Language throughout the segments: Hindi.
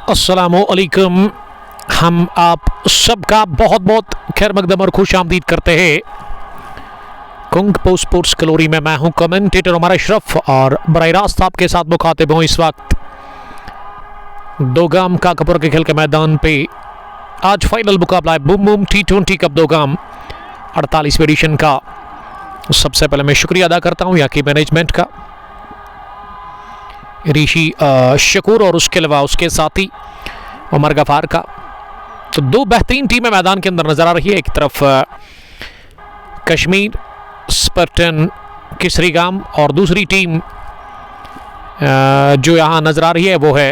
अस्सलामुअलैकुम। हम आप सबका बहुत बहुत खैर मकदम और खुश आमदीद करते हैं कुंग पोस्ट स्पोर्ट्स कलोरी में। मैं हूं कमेंटेटर उमर अशरफ और बराह रास्त आपके साथ मुखातिब हूं इस वक्त दोगाम काकापुर के खेल के मैदान पे। आज फाइनल मुकाबला है Boom Boom T20 cup Dogam 48वें एडिशन का। सबसे पहले मैं शुक्रिया अदा करता हूं यहाँ की मैनेजमेंट का, ऋषि शकूर और उसके अलावा उसके साथी उमर गफार का। तो दो बेहतरीन टीमें मैदान के अंदर नजर आ रही है। एक तरफ कश्मीर स्पर्टन केसरीगाम और दूसरी टीम जो यहाँ नजर आ रही है वो है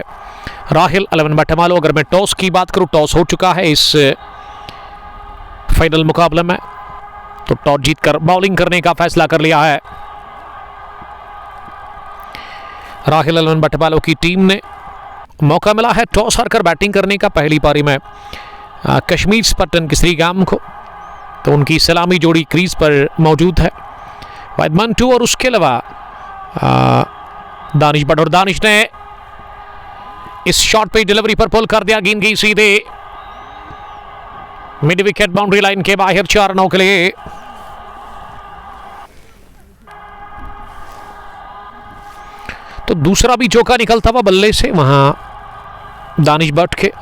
राहिल 11 बटमालो। अगर मैं टॉस की बात करूँ, टॉस हो चुका है इस फाइनल मुकाबले में, तो टॉस जीतकर बॉलिंग करने का फैसला कर लिया है राहिल 11 बटमालो की टीम ने। मौका मिला है टॉस हारकर बैटिंग करने का पहली पारी में कश्मीर स्पर्टन केसरीगाम को, तो उनकी सलामी जोड़ी क्रीज पर मौजूद है वैदमन टू और उसके अलावा दानिश भट्ट। और दानिश ने इस शॉट पे डिलीवरी पर पुल कर दिया, गेंद गई सीधे मिड विकेट बाउंड्री लाइन के बाहर 4 रनों के लिए। तो दूसरा भी चौका निकलता हुआ बल्ले से वहां दानिश भट्ट के।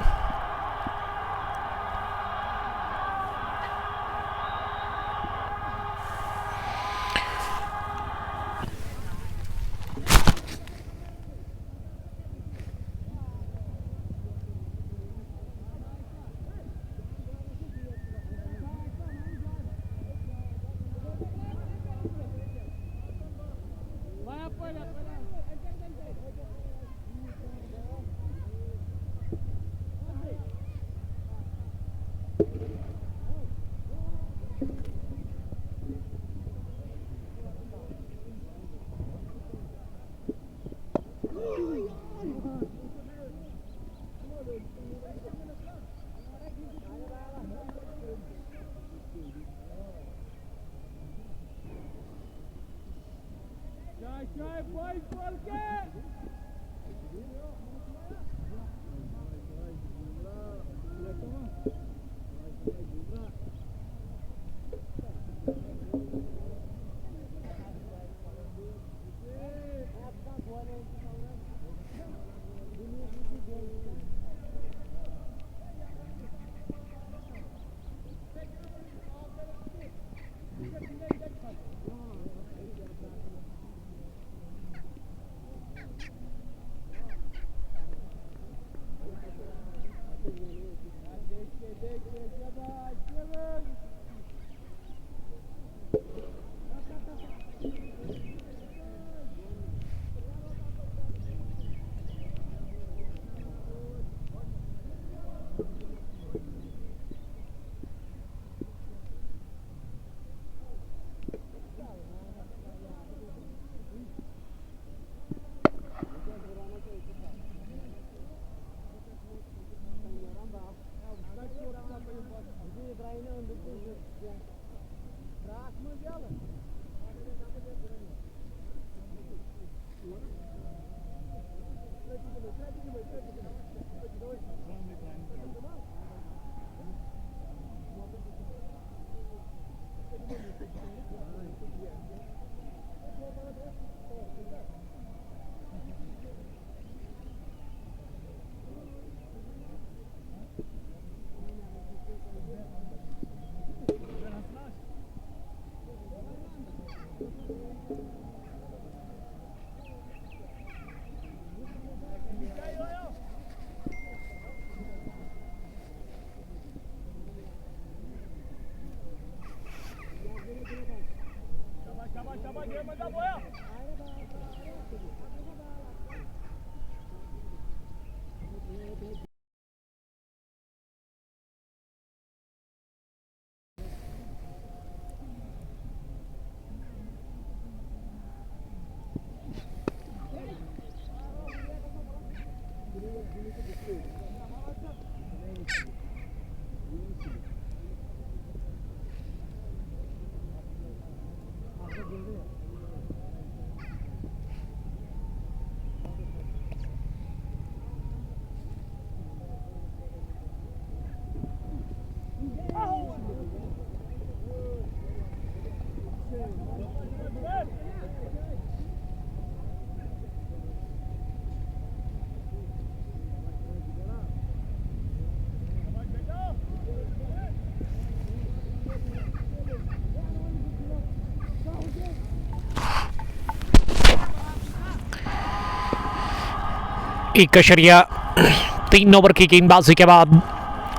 एक 3 ओवर की गेंदबाजी के बाद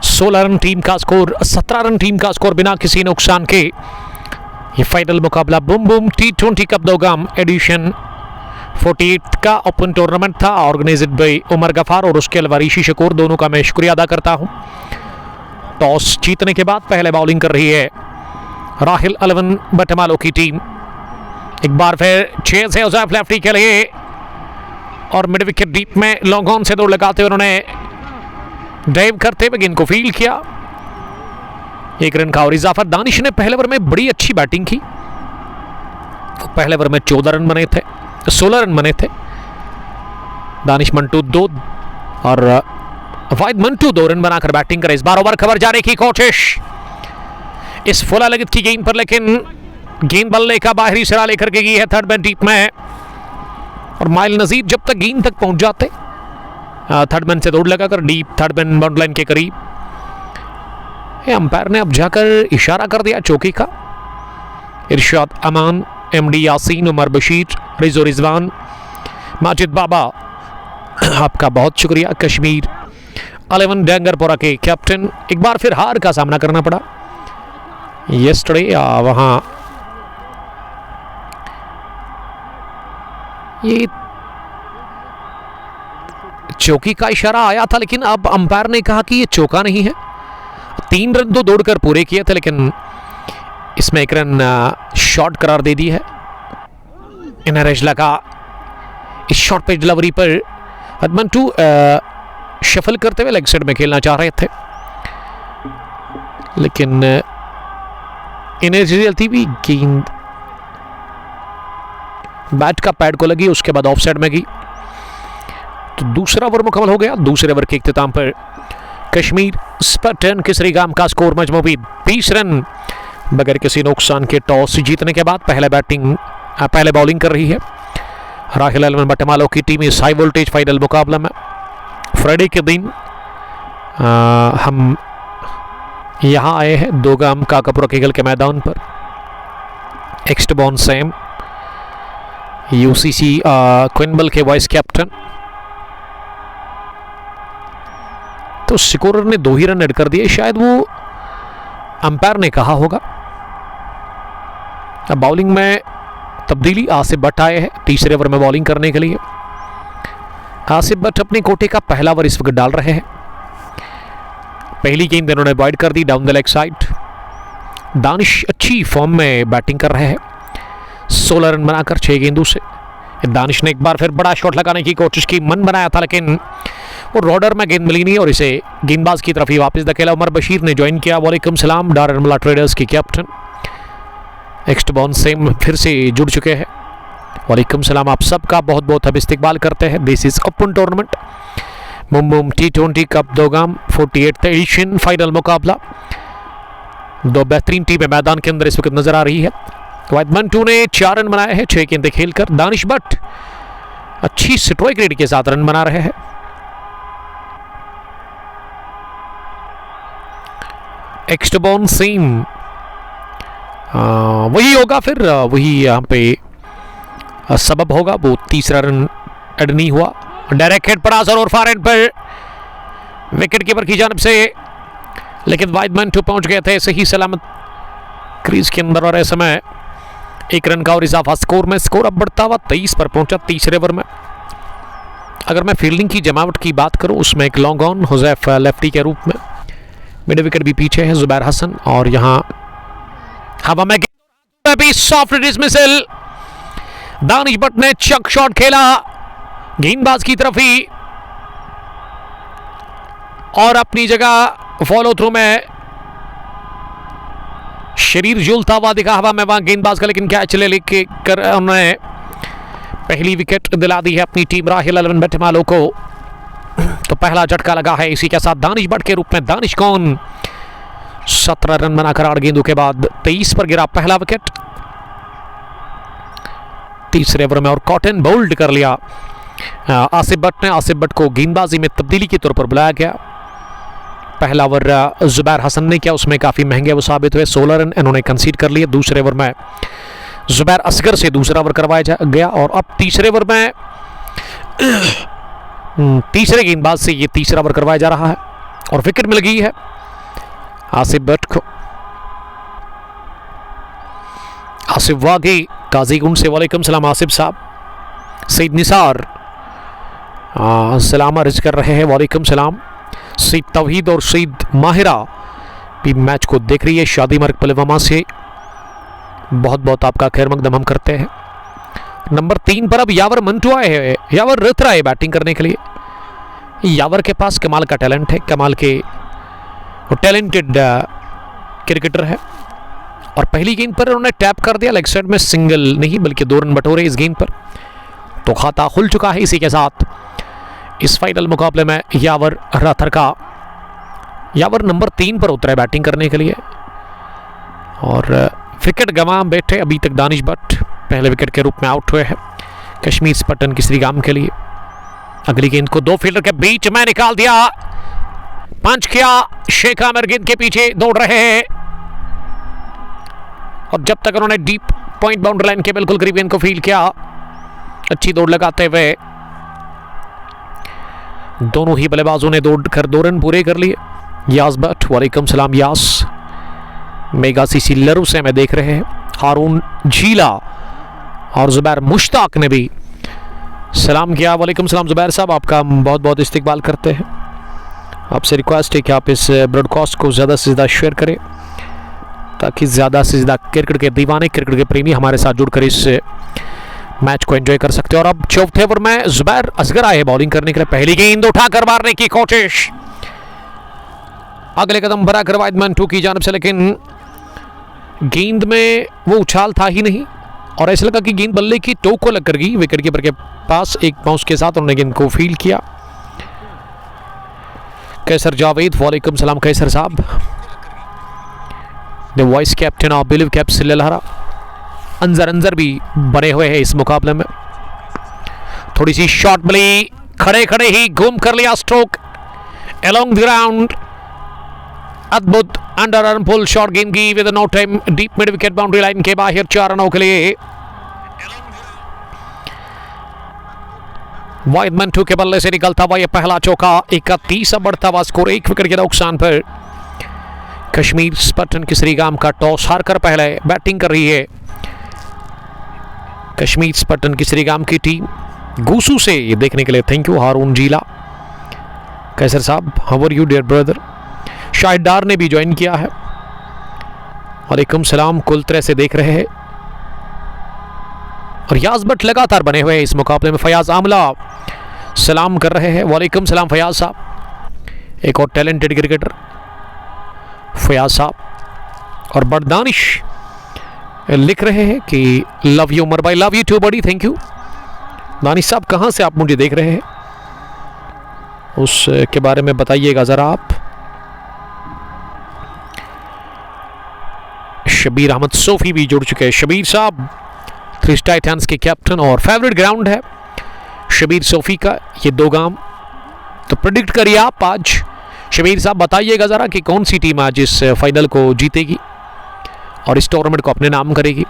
16 रन टीम का स्कोर, 17 रन टीम का स्कोर बिना किसी नुकसान के। ये फाइनल मुकाबला Boom Boom T20 cup Dogam edition 48 का ओपन टूर्नामेंट था, ऑर्गेनाइज्ड बाय उमर गफार और उसके अलावा ऋषि शकूर, दोनों का मैं शुक्रिया अदा करता हूं। टॉस जीतने के बाद पहले बॉलिंग कर रही है राहिल 11 बटमालो की टीम। एक बार फिर 6 से उजैफ लेफ्टी के लिए और मिड विकेट डीप में लॉन्ग ऑन से दौड़ लगाते हुए उन्होंने ड्राइव करते हुए गेंद को फील्ड किया। 1 रन का और इजाफा। दानिश ने पहले ओवर में बड़ी अच्छी बैटिंग की। वो पहले ओवर में 14 रन बने थे, 16 रन बने थे। दानिश मंटू 2 और वाहिद मंटू 2 रन बनाकर बैटिंग करे। इस बार ओवर कवर जाने की कोशिश इस फुला लगित की गेंद पर, लेकिन गेंद बल्ले का बाहरी सिरा लेकर के गई है थर्ड मैन डीप में। और माइल नजीर जब तक गेंद तक पहुंच जाते, थर्ड मैन से दौड़ लगाकर deep third man boundary line के करीब, अंपायर ने अब जाकर इशारा कर दिया चौकी का। इरशाद अमान, एमडी यासीन, उमर बशीर, रिजो रिजवान, माजिद बाबा, आपका बहुत शुक्रिया। कश्मीर 11 डैंगरपोरा के कैप्टन। एक बार फिर हार का सामना करना पड़ा यस्टरडे। वहां ये चौकी का इशारा आया था, लेकिन अब अंपायर ने कहा कि ये चौका नहीं है। 3 रन तो दौड़कर पूरे किए थे, लेकिन इसमें 1 रन शॉट करार दे दी है। इनरेजला का इस शॉट पे डिलीवरी पर हदमंटू शफल करते हुए लेग साइड में खेलना चाह रहे थे, लेकिन इनरेजला थी भी गेंद बैट का पैड को लगी, उसके बाद ऑफ साइड में गई। तो दूसरा ओवर मुकम्मल हो गया। दूसरे ओवर के इख्तिताम पर कश्मीर स्पर्टन केसरीगाम का स्कोर मजमूई 20 रन बगैर किसी नुकसान के। टॉस जीतने के बाद पहले बॉलिंग कर रही है राहिल 11 बटमालो की टीम। इस हाई वोल्टेज फाइनल मुकाबला में फ्राइडे के दिन हम यहाँ आए हैं दोगाम काकापुरा केगल के मैदान पर। एक्स्टबॉन सैम यूसीसी क्विनबल के वाइस कैप्टन। तो स्कोरर ने 2 ही रन ऐड कर दिए, शायद वो अंपायर ने कहा होगा। अब बॉलिंग में तब्दीली, आसिफ भट्ट आए हैं तीसरे ओवर में बॉलिंग करने के लिए। आसिफ भट्ट अपने कोटे का पहला ओवर इस वक्त डाल रहे हैं। पहली गेंद इन्होंने वाइड कर दी down the leg side. Danish अच्छी फॉर्म में बैटिंग कर रहे हैं, 16 रन बनाकर 6 गेंदों से। दानिश ने एक बार फिर बड़ा शॉट लगाने की कोशिश की, मन बनाया था, लेकिन वो रॉडर में गेंद मिली नहीं और इसे गेंदबाज की तरफ ही वापस धकेला। उमर बशीर ने ज्वाइन किया। वालेकुम सलाम, डारनमला ट्रेडर्स के कैप्टन। एक्स्टबॉन सेम फिर से जुड़ चुके हैं। वालेकुम सलाम, आप सबका बहुत बहुत हम इस्तकबाल करते हैं। This is open tournament Mumbai T20 cup Dogam 48th edition final मुकाबला। 2 बेहतरीन टीमें मैदान के अंदर इस वक्त नजर आ रही है। वाहिद मंटू ने 4 रन बनाए हैं 6 गेंदें खेलकर। दानिश भट्ट अच्छी स्ट्राइक रेट के साथ रन बना रहे हैं। एक्स्टबॉन सेम वही होगा, फिर वही यहाँ पे सबब होगा। वो तीसरा रन ऐड नहीं हुआ। डायरेक्ट हेड पड़ा जरूर फार एंड पर विकेट कीपर की जानिब से, लेकिन वाहिद मंटू पहुंच गए थे सही सलामत क्रीज के अंदर। और ऐसे में 1 रन का और इजाफा स्कोर में। स्कोर अब बढ़ता हुआ 23 पर पहुंचा तीसरे ओवर में। अगर मैं फील्डिंग की जमावट की बात करूं, उसमें एक लॉन्ग ऑन हुजैफ लेफ्टी के रूप में, मिड विकेट भी पीछे है जुबैर हसन, और यहां हवा में भी सॉफ्ट डिसमिसल। दानिश भट्ट ने चक शॉट खेला गेंदबाज की तरफ ही और अपनी जगह फॉलो थ्रू में शरीर झूलता हुआ दिखा हवा में वहां गेंदबाज का, लेकिन कैच ले लेके कर उन्होंने पहली विकेट दिला दी है अपनी टीम राहिल अलवन भट्टमालो को। तो पहला झटका लगा है इसी के साथ दानिश भट्ट के रूप में। दानिश कौन 17 रन बनाकर 8 गेंदों के बाद 23 पर गिरा पहला विकेट तीसरे ओवर में, और कॉटन बोल्ड कर लिया आसिफ भट्ट ने। आसिफ भट्ट को गेंदबाजी में तब्दीली के तौर पर बुलाया गया। पहला ओवर जुबैर हसन ने किया, उसमें काफी महंगे वो साबित हुए, 16 रन इन्होंने कंसीड कर लिए। दूसरे ओवर में जुबैर असगर से दूसरा ओवर करवाया गया, और अब तीसरे ओवर में तीसरे गेंदबाज से ये तीसरा ओवर करवाया जा रहा है और विकेट मिल गई है आसिफ भट्ट को। आसिफ वागी काजीगुंड से, वालेकुम सलाम आसिफ साहब। सईद निसार सलाम अर्ज कर रहे हैं, वालेकुम सलाम। सईद तौहीद और सईद माहिरा भी मैच को देख रही है शादी मार्ग पुलवामा से, बहुत बहुत आपका खैर मकदम हम करते हैं। नंबर 3 पर अब यावर मंटू आए हैं। यावर रथ रहा है बैटिंग करने के लिए। यावर के पास कमाल का टैलेंट है, कमाल के टैलेंटेड क्रिकेटर है, और पहली गेंद पर उन्होंने टैप कर दिया लेग साइड में, सिंगल नहीं बल्कि 2 रन बटोरे इस गेंद पर, तो खाता खुल चुका है। इसी के साथ इस फाइनल मुकाबले में यावर राथर का, यावर नंबर 3 पर उतरा है बैटिंग करने के लिए, और विकेट गंवा बैठे अभी तक दानिश भट्ट पहले विकेट के रूप में आउट हुए हैं कश्मीर स्पटन केसरी गाम के लिए। अगली गेंद को 2 फील्डर के बीच में निकाल दिया, पंच किया, शेख आमिर गेंद के पीछे दौड़ रहे हैं, और जब तक उन्होंने डीप पॉइंट बाउंड्री लाइन के बिल्कुल करीब गेंद को फील्ड किया, अच्छी दौड़ लगाते हुए दोनों ही बल्लेबाजों ने दौड़ कर 2 रन पूरे कर लिए। यास भट्ट, वालेकुम सलाम यास। मेगा सीसी लरू से हमें देख रहे हैं, हारून झीला और जुबैर मुश्ताक ने भी सलाम किया, वालेकुम सलाम जुबैर साहब, आपका बहुत बहुत इस्तकबाल करते हैं। आपसे रिक्वेस्ट है कि आप इस ब्रॉडकास्ट को ज़्यादा से ज़्यादा शेयर करें, ताकि ज़्यादा से ज़्यादा क्रिकेट के दीवाने, क्रिकेट के प्रेमी हमारे साथ जुड़कर इस मैच को एंजॉय कर सकते हैं। और अब चौथे ओवर में जुबैर असगर आए बॉलिंग करने के लिए। पहली गेंद उठाकर मारने की कोशिश, अगले कदम भरा कर वाइड मंटू की जानिब से, लेकिन गेंद में वो उछाल था ही नहीं, और ऐसा लगा कि गेंद बल्ले की टोक को लग कर गई। विकेट कीपर के पास एक बाउंस के साथ उन्होंने गेंद को फील्ड किया। कैसर जावेद, वालेकुम सलाम कैसर साहब। The vice captain of Believe Caps Lalhara Anjar भी बने हुए हैं इस मुकाबले में। थोड़ी सी शॉट मिली, खड़े खड़े ही घूम कर लिया स्ट्रोक अलोंग द ग्राउंड, अद्भुत अंडर आर्म पुल शॉट गेंद की with no time deep mid wicket boundary line के बाहर 4 रनों के लिए। वाइड मंटू के बल्ले से निकलता हुआ यह पहला चौका, 31 बढ़ता हुआ स्कोर 1 विकेट के नुकसान पर। कश्मीर स्पटन केसरी गाम का टॉस हारकर पहले बैटिंग कर रही है कश्मीर स्पटन केसरी गाम की टीम। गूसू से ये देखने के लिए थैंक यू हारून जीला। कैसर साहब, how are you dear brother. Shahid Dar ने भी ज्वाइन किया है, वालेकुम सलाम। कुल तरह से देख रहे हैं, और याज भट्ट लगातार बने हुए हैं इस मुकाबले में। फयाज आमला सलाम कर रहे हैं, वालेकुम सलाम फयाज साहब। एक और टैलेंटेड क्रिकेटर फयाज साहब, और बड़दानिश लिख रहे हैं कि लव यू उमर भाई, love you too buddy, thank you. Danish साहब कहां से आप मुझे देख रहे हैं, उसके बारे में बताइएगा जरा आप। शबीर अहमद सोफी भी जुड़ चुके हैं। शबीर साहब 3 टाइटंस के कैप्टन, और फेवरेट ग्राउंड है शबीर सोफी का ये 2 गांव। तो प्रेडिक्ट करिए आप आज, शबीर साहब बताइएगा ज़रा कि कौन सी टीम आज इस फाइनल को जीतेगी और इस टूर्नामेंट को अपने नाम करेगी।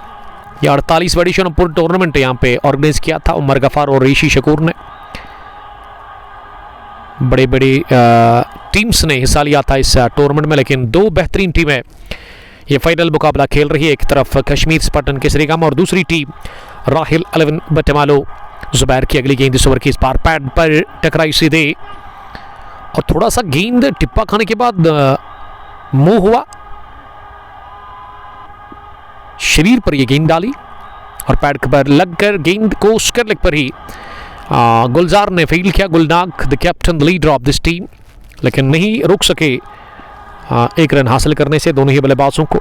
ये 48वां एडिशन पूरा टूर्नामेंट यहाँ पे ऑर्गेनाइज किया था उमर गफार और ऋषि शकूर ने। बड़े बड़े टीम्स ने हिस्सा लिया था इस टूर्नामेंट में, लेकिन 2 बेहतरीन टीमें ये फाइनल मुकाबला खेल रही है। एक तरफ कश्मीर स्पार्टन केसरी गाम और दूसरी टीम राहिल 11 बटमालो। जुबैर की अगली गेंद इस ओवर की इस बार पैड पर टकराई सीधे और थोड़ा सा गेंद टिप्पा खाने के बाद मुंह हुआ, शरीर पर यह गेंद डाली और पैड पर लगकर गेंद को स्क्वायर लेग पर ही गुलजार ने फील्ड किया। Gulnag the captain the leader of this team, लेकिन नहीं रुक सके एक रन हासिल करने से दोनों ही बल्लेबाजों को।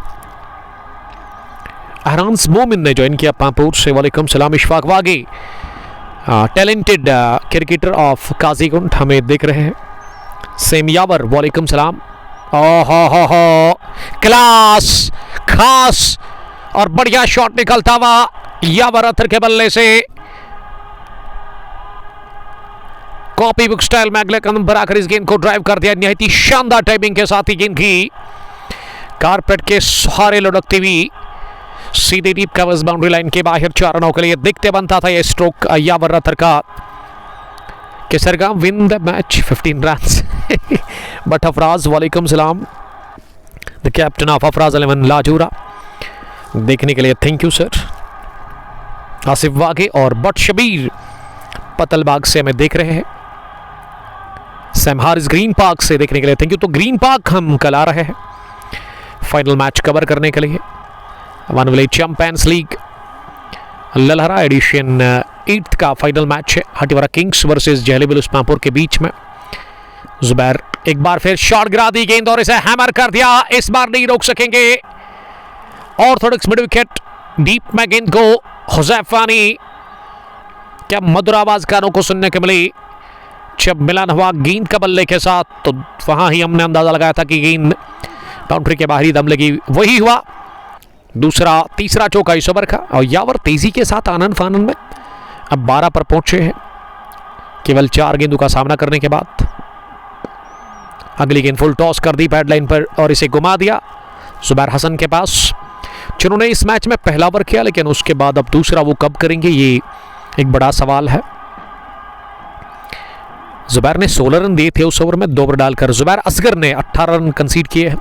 अहरान्स मोमिन ने ज्वाइन किया पामपुर से। वालेकुम सलाम। इशफाक वागे टैलेंटेड क्रिकेटर ऑफ काजीगुंड हमें देख रहे हैं। सेम यावर वालेकुम सलाम। हो क्लास खास और बढ़िया शॉट निकलता हुआ यावर अथर के बल्ले से। कॉपी बुक स्टाइल मैगलेकन बराकर इस गेंद को ड्राइव कर दिया। निहायत ही शानदार टाइमिंग के साथ ही गेंद की कारपेट के सहारे लुढ़कती हुई सीधे डीप कवर्स बाउंड्री लाइन के बाहर 4 रनों के लिए दिखते बनता था यह स्ट्रोक यावर रथर का। Kesargam win the match 15 run. But Afraz वालेकुम सलाम। द कैप्टन ऑफ अफराज 11 लाजूरा देखने के लिए thank you sir. Asif Wagay और बट शबीर पतलबाग से हमें देख रहे हैं। सैम हारिस ग्रीन पार्क से देखने के लिए थैंक यू। तो ग्रीन पार्क हम कल आ रहे हैं फाइनल मैच कवर करने के लिए। One village champions league Lalhara edition 8th का फाइनल मैच है। हटिवारा किंग्स वर्सेस जहलीबुल उस्मानपुर के बीच में। जुबैर एक बार फिर शॉट गिरा दी गेंद और इसे हैमर कर दिया। इस बार नहीं रोक सकेंगे। ऑर्थोडॉक्स मिड विकेट डीप में गेंद को हुज़ैफानी। क्या मधुर आवाज कानों को सुनने को मिली जब मिलन हुआ गेंद का बल्ले के साथ, तो वहां ही हमने अंदाजा लगाया था कि गेंद बाउंड्री के बाहरी दम लगी। वही हुआ। दूसरा तीसरा चौका इस ओवर का और यावर तेजी के साथ आनंद फानंद में अब 12 पर पहुंचे हैं केवल 4 गेंदों का सामना करने के बाद। अगली गेंद फुल टॉस कर दी पैड लाइन पर और इसे घुमा दिया जुबैर हसन के पास, जिन्होंने इस मैच में पहला ओवर किया, लेकिन उसके बाद अब दूसरा वो कब करेंगे ये एक बड़ा सवाल है। जुबैर ने 16 रन दिए थे उस ओवर में 2 ओवर डालकर। जुबैर असगर ने 18 रन कंसीड किए हैं।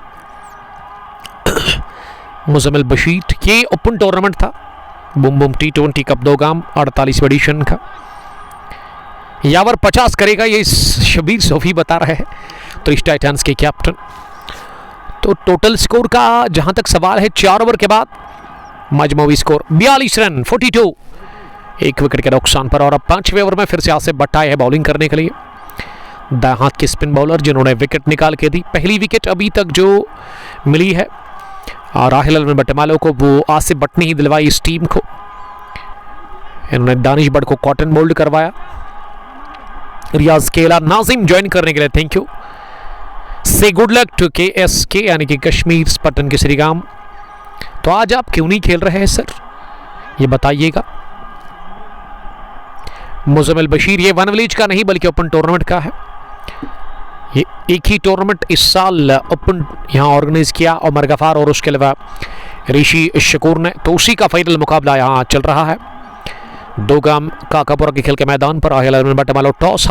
मुजम्मिल बशीर, ये ओपन टूर्नामेंट था Bum Boom T20 cup Dogam 48वें एडिशन का। यावर 50 करेगा ये शबीर सोफी बता रहे हैं त्रिश टाइटंस के कैप्टन। तो टोटल स्कोर का जहां तक सवाल है 4 ओवर के बाद मजमूई स्कोर 42 रन 42, 1 विकेट के नुकसान पर। और अब 5वें ओवर में फिर से आसिफ भट्ट आए हैं बॉलिंग करने के लिए। दाएं हाथ के स्पिन बॉलर जिन्होंने विकेट निकाल के दी। पहली विकेट अभी तक जो मिली है राहिल 11 बटमालो को, वो आसिफ भट्ट ने ही दिलवाई इस टीम को। इन्होंने दानिश भट्ट को कॉटन बोल्ड करवाया। रियाज केला नाजिम ज्वाइन करने के लिए थैंक यू। से गुड लक टू KSK यानी कि कश्मीर स्पार्टन केसरी गाम। तो आज आप क्यों नहीं खेल रहे हैं सर, ये बताइएगा। मुजम्मिल बशीर, ये वन विलेज का नहीं बल्कि ओपन टूर्नामेंट का है। ये एक ही टूर्नामेंट इस साल ओपन यहाँ ऑर्गेनाइज किया उमर गफार और उसके अलावा ऋषि शकूर ने, तो उसी का फाइनल मुकाबला यहाँ चल रहा है। दोगाम काकापुरा के खेल के मैदान पर राहिल 11 बटमालो टॉस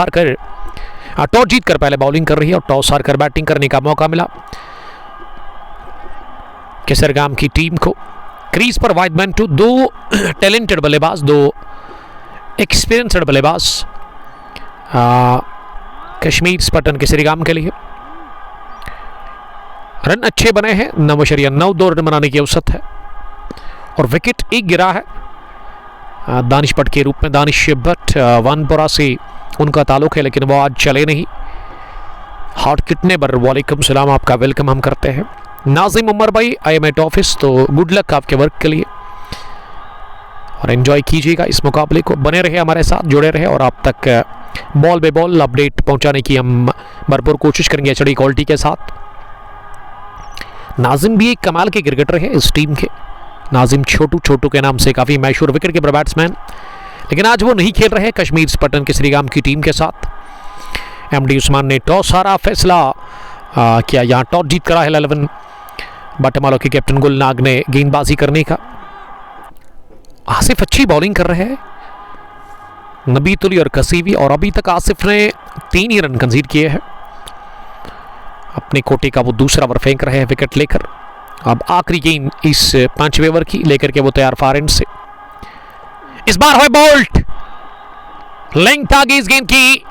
जीतकर पहले बॉलिंग कर रही है और टॉस हारकर बैटिंग करने का मौका मिला केसरगाम की टीम को। क्रीज पर वाइडमैन टू 2 टैलेंटेड बल्लेबाज, 2 एक्सपीरियंस्ड बल्लेबाज कश्मीर स्पार्टन केसरीगाम के लिए। रन अच्छे बने हैं, 9.92 रन बनाने की औसत है और विकेट एक गिरा है दानिश भट्ट के रूप में। दानिश भट्ट वानपुरा से उनका ताल्लुक है, लेकिन वो आज चले नहीं। हार्ट कितने पर वालेकुम सलाम, आपका वेलकम हम करते हैं। नाजिम उमर भाई आई एम एट ऑफिस, तो गुड लक आपके वर्क के लिए और एंजॉय कीजिएगा इस मुकाबले को। बने रहे हमारे साथ, जुड़े रहे और आप तक बॉल बे बॉल अपडेट पहुंचाने की हम भरपूर कोशिश करेंगे HD क्वालिटी के साथ। नाजिम भी एक कमाल के क्रिकेटर है इस टीम के। नाजिम छोटू के नाम से काफ़ी मशहूर विकेट कीपर बैट्समैन, लेकिन आज वो नहीं खेल रहे कश्मीर स्पार्टन केसरीगाम की टीम के साथ। MD उस्मान ने टॉस हारा, फैसला किया यहाँ टॉस जीत करा है 11 बटमालो के कैप्टन गुलनाग ने गेंदबाजी करने का। आसिफ अच्छी बॉलिंग कर रहे हैं, नबीतुली और कसीवी, और अभी तक आसिफ ने 3 ही रन कंसीड किए हैं। अपने कोटे का वो दूसरा ओवर फेंक रहे हैं विकेट लेकर। अब आखिरी गेंद इस 5वें ओवर की लेकर के वो तैयार फार एंड से। इस बार है बोल्ट, लेंथ आ गई इस गेंद की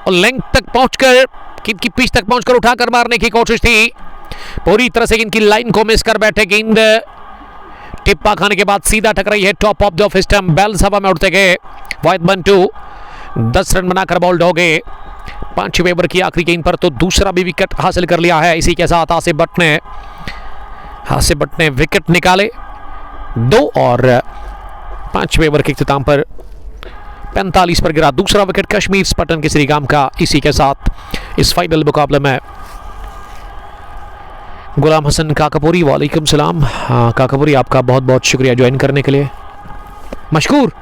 और लेंथ तक पहुंचकर गेंद की पिच तक पहुंचकर उठाकर मारने की कोशिश थी, पूरी तरह से गेंद की लाइन को मिस कर बैठे। गेंद टिप्पा खाने के बाद सीधा टकराई है top of the off stump, bails हवा में उड़ते गए, वाइड 1-2, 10 रन बनाकर बॉल्ड हो गए 5वें ओवर की आखिरी गेंद पर। तो दूसरा भी विकेट हासिल कर लिया है। इसी के साथ आसिफ भट्ट ने विकेट निकाले 2 और 5वें ओवर के इख्तिताम पर 45 पर गिरा दूसरा विकेट कश्मीर स्पटन के श्रीगाम का। इसी के साथ इस फाइनल मुकाबले में गुलाम हसन काकापुरी, वालेकुम सलाम। काकापुरी आपका बहुत बहुत शुक्रिया ज्वाइन करने के लिए, मशकूर।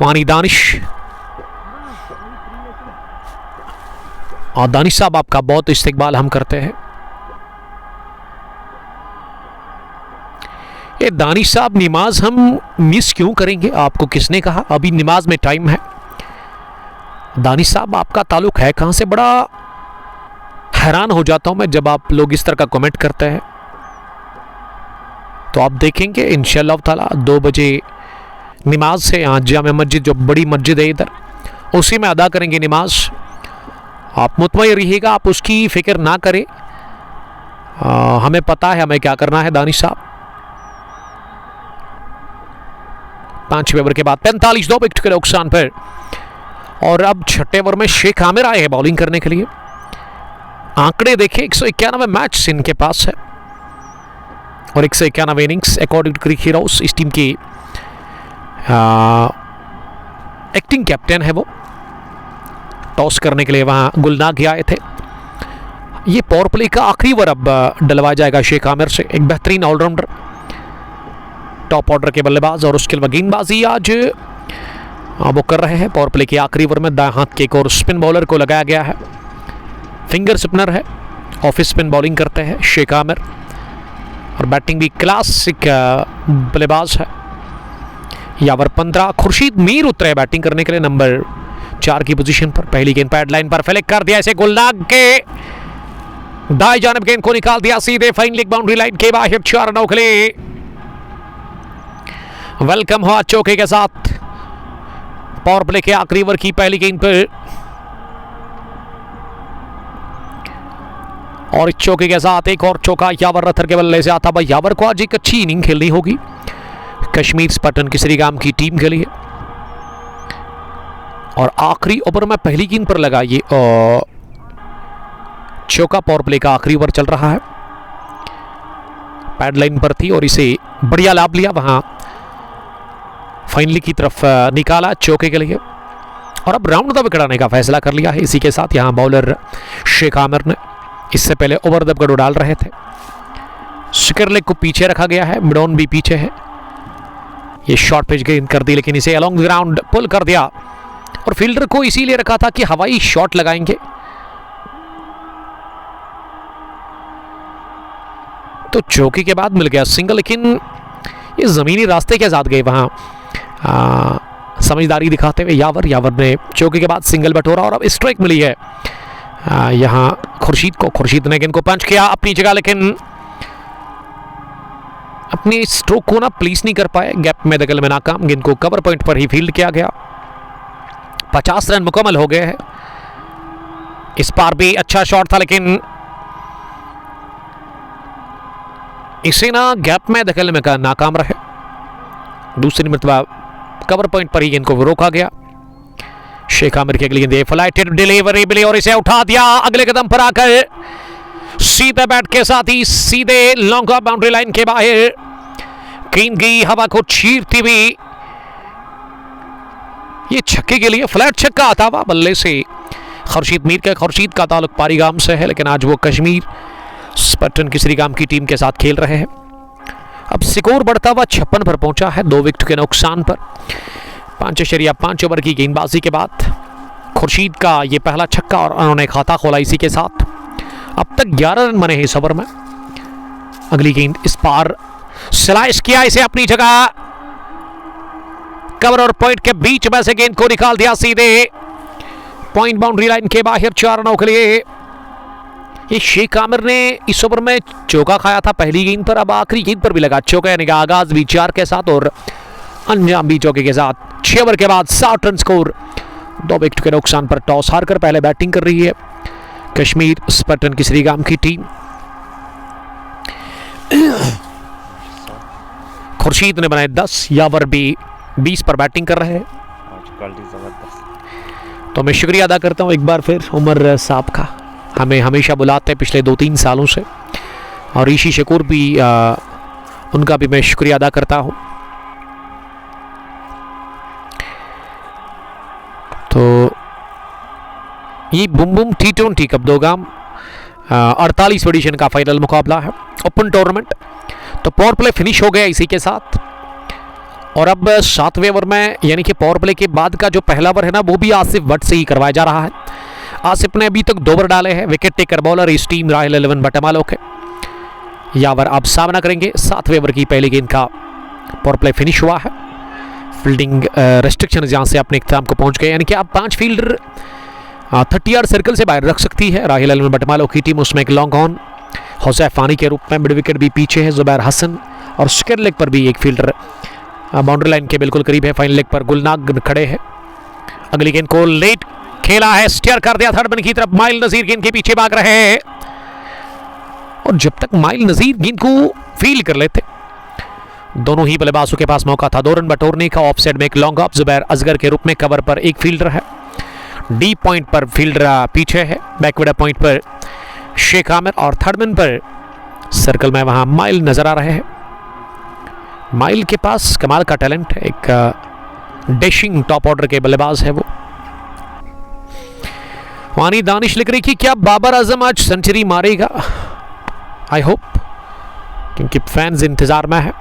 वानी दानिश, और दानिश साहब आपका बहुत इस्तेकबाल हम करते हैं। ये दानिश साहब, नमाज हम मिस क्यों करेंगे? आपको किसने कहा? अभी नमाज में टाइम है। दानिश साहब आपका ताल्लुक है कहां से? बड़ा हैरान हो जाता हूं मैं जब आप लोग इस तरह का कमेंट करते हैं। तो आप देखेंगे इंशाअल्लाह ताला 2 बजे नमाज से यहाँ जामे मस्जिद, जो बड़ी मस्जिद है इधर, उसी में अदा करेंगे नमाज। आप मुतमईन रहिएगा, आप उसकी फिक्र ना करें, हमें पता है हमें क्या करना है। दानिश साहब 5वें ओवर के बाद 45 2 विकेट के नुकसान पर, और अब 6ठे ओवर में शेख आमिर आए हैं बॉलिंग करने के लिए। आंकड़े देखें, 191 मैच इनके पास है और 191 innings according to CricHeroes. इस टीम की एक्टिंग कैप्टन है वो। टॉस करने के लिए वहां गुलनाग आए थे। ये पावर प्ले का आखिरी ओवर अब डलवाया जाएगा शेख आमिर से, एक बेहतरीन ऑलराउंडर, टॉप ऑर्डर के बल्लेबाज, और उसके अलावा गेंदबाजी आज वो कर रहे हैं। पावर प्ले के आखिरी ओवर में दाएं हाथ के एक और स्पिन बॉलर को लगाया गया है, फिंगर स्पिनर है, ऑफ स्पिन बॉलिंग करते हैं शेख आमिर, और बैटिंग भी क्लासिक बल्लेबाज है। यावर 15, खुर्शीद मीर उतरे बैटिंग करने के लिए नंबर 4 की पोजीशन पर। पहली गेंद पैड लाइन पर फ्लिक कर दिया, इसे गुलनाग के दाएं जानिब गेंद को निकाल दिया सीधे फाइन लेग बाउंड्री लाइन के बाहर 4 रनों के लिए। वेलकम हुआ चौके के साथ पावर प्ले के आखिरी ओवर की पहली गेंद पर, और इस चौके के साथ एक और चौका यावर रथर के बल्ले से आता। भाई यावर को आज एक अच्छी इनिंग खेलनी होगी कश्मीर स्पटन की श्रीगाम की टीम के लिए। और आखिरी ओवर में पहली गेंद पर लगा ये चौका। पावर प्ले का आखिरी ओवर चल रहा है, पैड लाइन पर थी और इसे बढ़िया लाभ लिया, वहां फाइनली की तरफ निकाला चौके के लिए, और अब राउंड द विकेट आने का फैसला कर लिया है। इसी के साथ यहां बॉलर शेख आमिर ने, इससे पहले ओवर द विकेट डाल रहे थे, स्क्वायर लेग को पीछे रखा गया है, मिड ऑन भी पीछे है। ये शॉर्ट पिच गेंद कर दी, लेकिन इसे अलोंग द ग्राउंड पुल कर दिया, और फील्डर को इसीलिए रखा था कि हवाई शॉट लगाएंगे। तो चौकी के बाद मिल गया सिंगल, लेकिन ये जमीनी रास्ते के साथ गए वहां समझदारी दिखाते हुए यावर ने चौकी के बाद सिंगल बटोरा, और अब स्ट्राइक मिली है यहां खुर्शीद को। खुर्शीद ने गेंद को पंच किया अपनी जगह, लेकिन अपनी स्ट्रोक को ना प्लीज नहीं कर पाए, गैप में दखल में नाकाम। गेंद को कवर पॉइंट पर ही फील्ड किया गया। 50 रन मुकम्मल हो गए हैं। इस पार भी अच्छा शॉट था, लेकिन इसे ना गैप में दखल में का नाकाम रहे। दूसरी मरतबा कवर पॉइंट पर ही गेंद को रोका गया। शेख आमिर के अगली गेंद फ्लाइटेड डिलीवरी मिली और इसे उठा दिया अगले कदम पर आकर, सीधे बैट के साथ ही सीधे लॉन्ग ऑफ बाउंड्री लाइन के बाहर। गेंद की हवा को चीरती हुई ये छक्के के लिए फ्लैट छक्का आता हुआ बल्ले से खुर्शीद मीर का। खुर्शीद का ताल्लुक पारीगाम से है, लेकिन आज वो कश्मीर स्पटन की श्रीगाम की टीम के साथ खेल रहे हैं। अब स्कोर बढ़ता हुआ 56 पर पहुंचा है 2 विकेट के नुकसान पर। 5.5 ओवर की गेंदबाजी के बाद खुर्शीद का ये पहला छक्का और उन्होंने खाता खोला। इसी के साथ अब तक 11 रन बने हैं इस ओवर में। अगली गेंद इस पार स्लाइस किया, इसे अपनी जगह कवर और पॉइंट के बीच में से गेंद को निकाल दिया सीधे पॉइंट बाउंड्री लाइन के बाहर 4 रनों के लिए। ये शेख आमिर ने इस ओवर में चौका खाया था पहली गेंद पर, अब आखिरी गेंद पर भी लगा चौका, यानी कि आगाज भी 4 के साथ और अंजाम भी चौके के साथ। 6 ओवर के बाद 60 रन स्कोर। 2 विकेट के नुकसान पर टॉस हारकर पहले बैटिंग कर रही है कश्मीर स्पर्टन की श्रीगाम की टीम। खुर्शीद ने बनाए 10, यावर भी 20 पर बैटिंग कर रहे हैं। तो मैं शुक्रिया अदा करता हूँ एक बार फिर उमर साहब का, हमें हमेशा बुलाते हैं पिछले 2-3 सालों से, और ऋषि शकूर भी उनका भी मैं शुक्रिया अदा करता हूँ। तो ये Bum Boom T20 cup दोगाम 48 addition का फाइनल मुकाबला है, ओपन टूर्नामेंट। तो पावर प्ले फिनिश हो गया इसी के साथ, और अब 7वें ओवर में यानी कि पावर प्ले के बाद का जो पहला ओवर है ना, वो भी आसिफ भट्ट से ही करवाया जा रहा है। आसिफ ने अभी तक 2 ओवर डाले हैं, विकेट टेकर बॉलर इस टीम रॉयल 11 बटमालो के। यावर अब सामना करेंगे। 7वें ओवर की पहली गेंद का पावर प्ले फिनिश हुआ है। फील्डिंग रेस्ट्रिक्शन जहां से अपने इख्तिताम को पहुंच गए, यानी कि अब 5 फील्डर 30 यार्ड सर्कल से बाहर रख सकती है रॉयल 11 बटमालो की टीम। उसमें एक लॉन्ग ऑन हुसैफ फानी के रूप में, मिड विकेट भी पीछे है जुबैर हसन, और स्क्वायर लेग पर भी एक फील्डर बाउंड्री लाइन के बिल्कुल करीब है। फाइनल लेग पर गुलनाग खड़े हैं। अगली गेंद को लेट खेला है, स्टेयर कर दिया थर्ड मैन की तरफ। माइल नजीर गेंद के पीछे भाग रहे हैं, और जब तक माइल नजीर गेंद को फील कर लेते, दोनों ही बल्लेबाजों के पास मौका था 2 रन बटोरने का। ऑफ साइड में एक लॉन्ग ऑफ जुबैर असगर के रूप में, कवर पर एक फील्डर है, डी पॉइंट पर फील्डर पीछे है, बैकवर्ड पॉइंट पर शेख आमिर, और थर्ड मैन पर सर्कल में वहां माइल नजर आ रहे हैं। माइल के पास कमाल का टैलेंट है, एक डैशिंग टॉप ऑर्डर के बल्लेबाज है वो। वानी दानिश लिख रही कि क्या बाबर आजम आज सेंचुरी मारेगा? आई होप, क्योंकि फैंस इंतजार में है।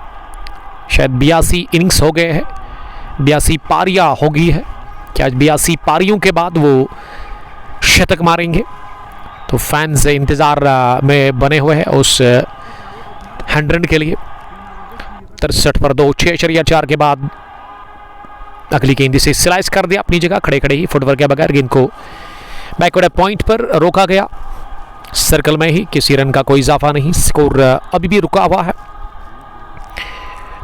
शायद 82 इनिंग्स हो गए हैं, 82 पारियां हो गई है, कि आज 82 पारियों के बाद वो शतक मारेंगे। तो फैंस इंतजार में बने हुए हैं उस 100 के लिए। 63 पर 2, 6.4 के बाद अगली गेंद से स्लाइस कर दिया अपनी जगह, खड़े खड़े ही फुटवर्क के बगैर गेंद को बैकवर्ड पॉइंट पर रोका गया, सर्कल में ही, किसी रन का कोई इजाफा नहीं। स्कोर अभी भी रुका हुआ है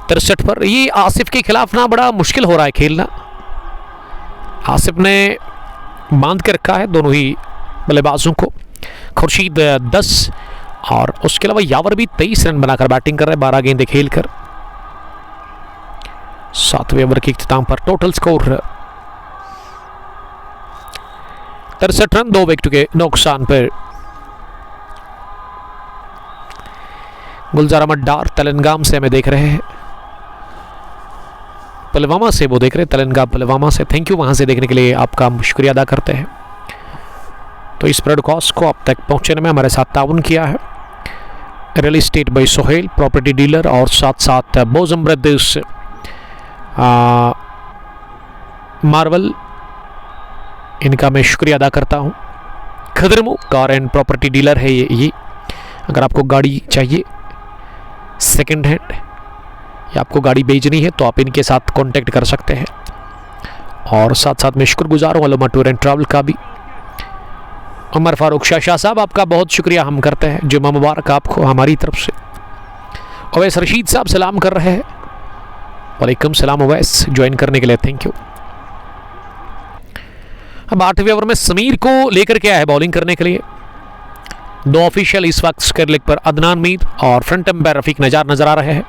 63 पर। ये आसिफ के खिलाफ ना बड़ा मुश्किल हो रहा है खेलना। आसिफ ने बांध के रखा है दोनों ही बल्लेबाजों को। खुर्शीद 10, और उसके अलावा यावर भी 23 रन बनाकर बैटिंग कर रहे हैं 12 गेंदें खेलकर। 7वें ओवर के इख्तिताम पर टोटल स्कोर 63 रन, 2 विकेट के नुकसान पर। गुलजार अहमद डार तेलंगाना से हमें देख रहे हैं, पुलवामा से वो देख रहे हैं, तेलंगाना पुलवामा से। थैंक यू वहां से देखने के लिए, आपका शुक्रिया अदा करते हैं। तो इस ब्रॉडकास्ट को अब तक पहुंचने में हमारे साथ ताउन किया है real estate by Sohail property dealer, और साथ साथ बोजम ब्रदर्स मार्वल, इनका मैं शुक्रिया अदा करता हूं। खदरमू कार एंड प्रॉपर्टी डीलर है ये। अगर आपको गाड़ी चाहिए सेकंड हैंड, या आपको गाड़ी बेचनी है, तो आप इनके साथ कांटेक्ट कर सकते हैं। और साथ साथ मैं शुक्रगुजार हूँ अलोमा टूर एंड ट्रैवल का भी। उमर फारूक शाह साहब, आपका बहुत शुक्रिया हम करते हैं, जुम्मा मुबारक आपको हमारी तरफ से। अवैस रशीद साहब सलाम कर रहे हैं, वालेकुम सलाम अवैस, ज्वाइन करने के लिए थैंक यू। अब 8वें ओवर में समीर को लेकर के आया है बॉलिंग करने के लिए। 2 ऑफिशियल इस वक्त स्क्वायर लेग पर अदनान मीर और फ्रंट एम्पायर रफीक नजार नजर आ रहे हैं।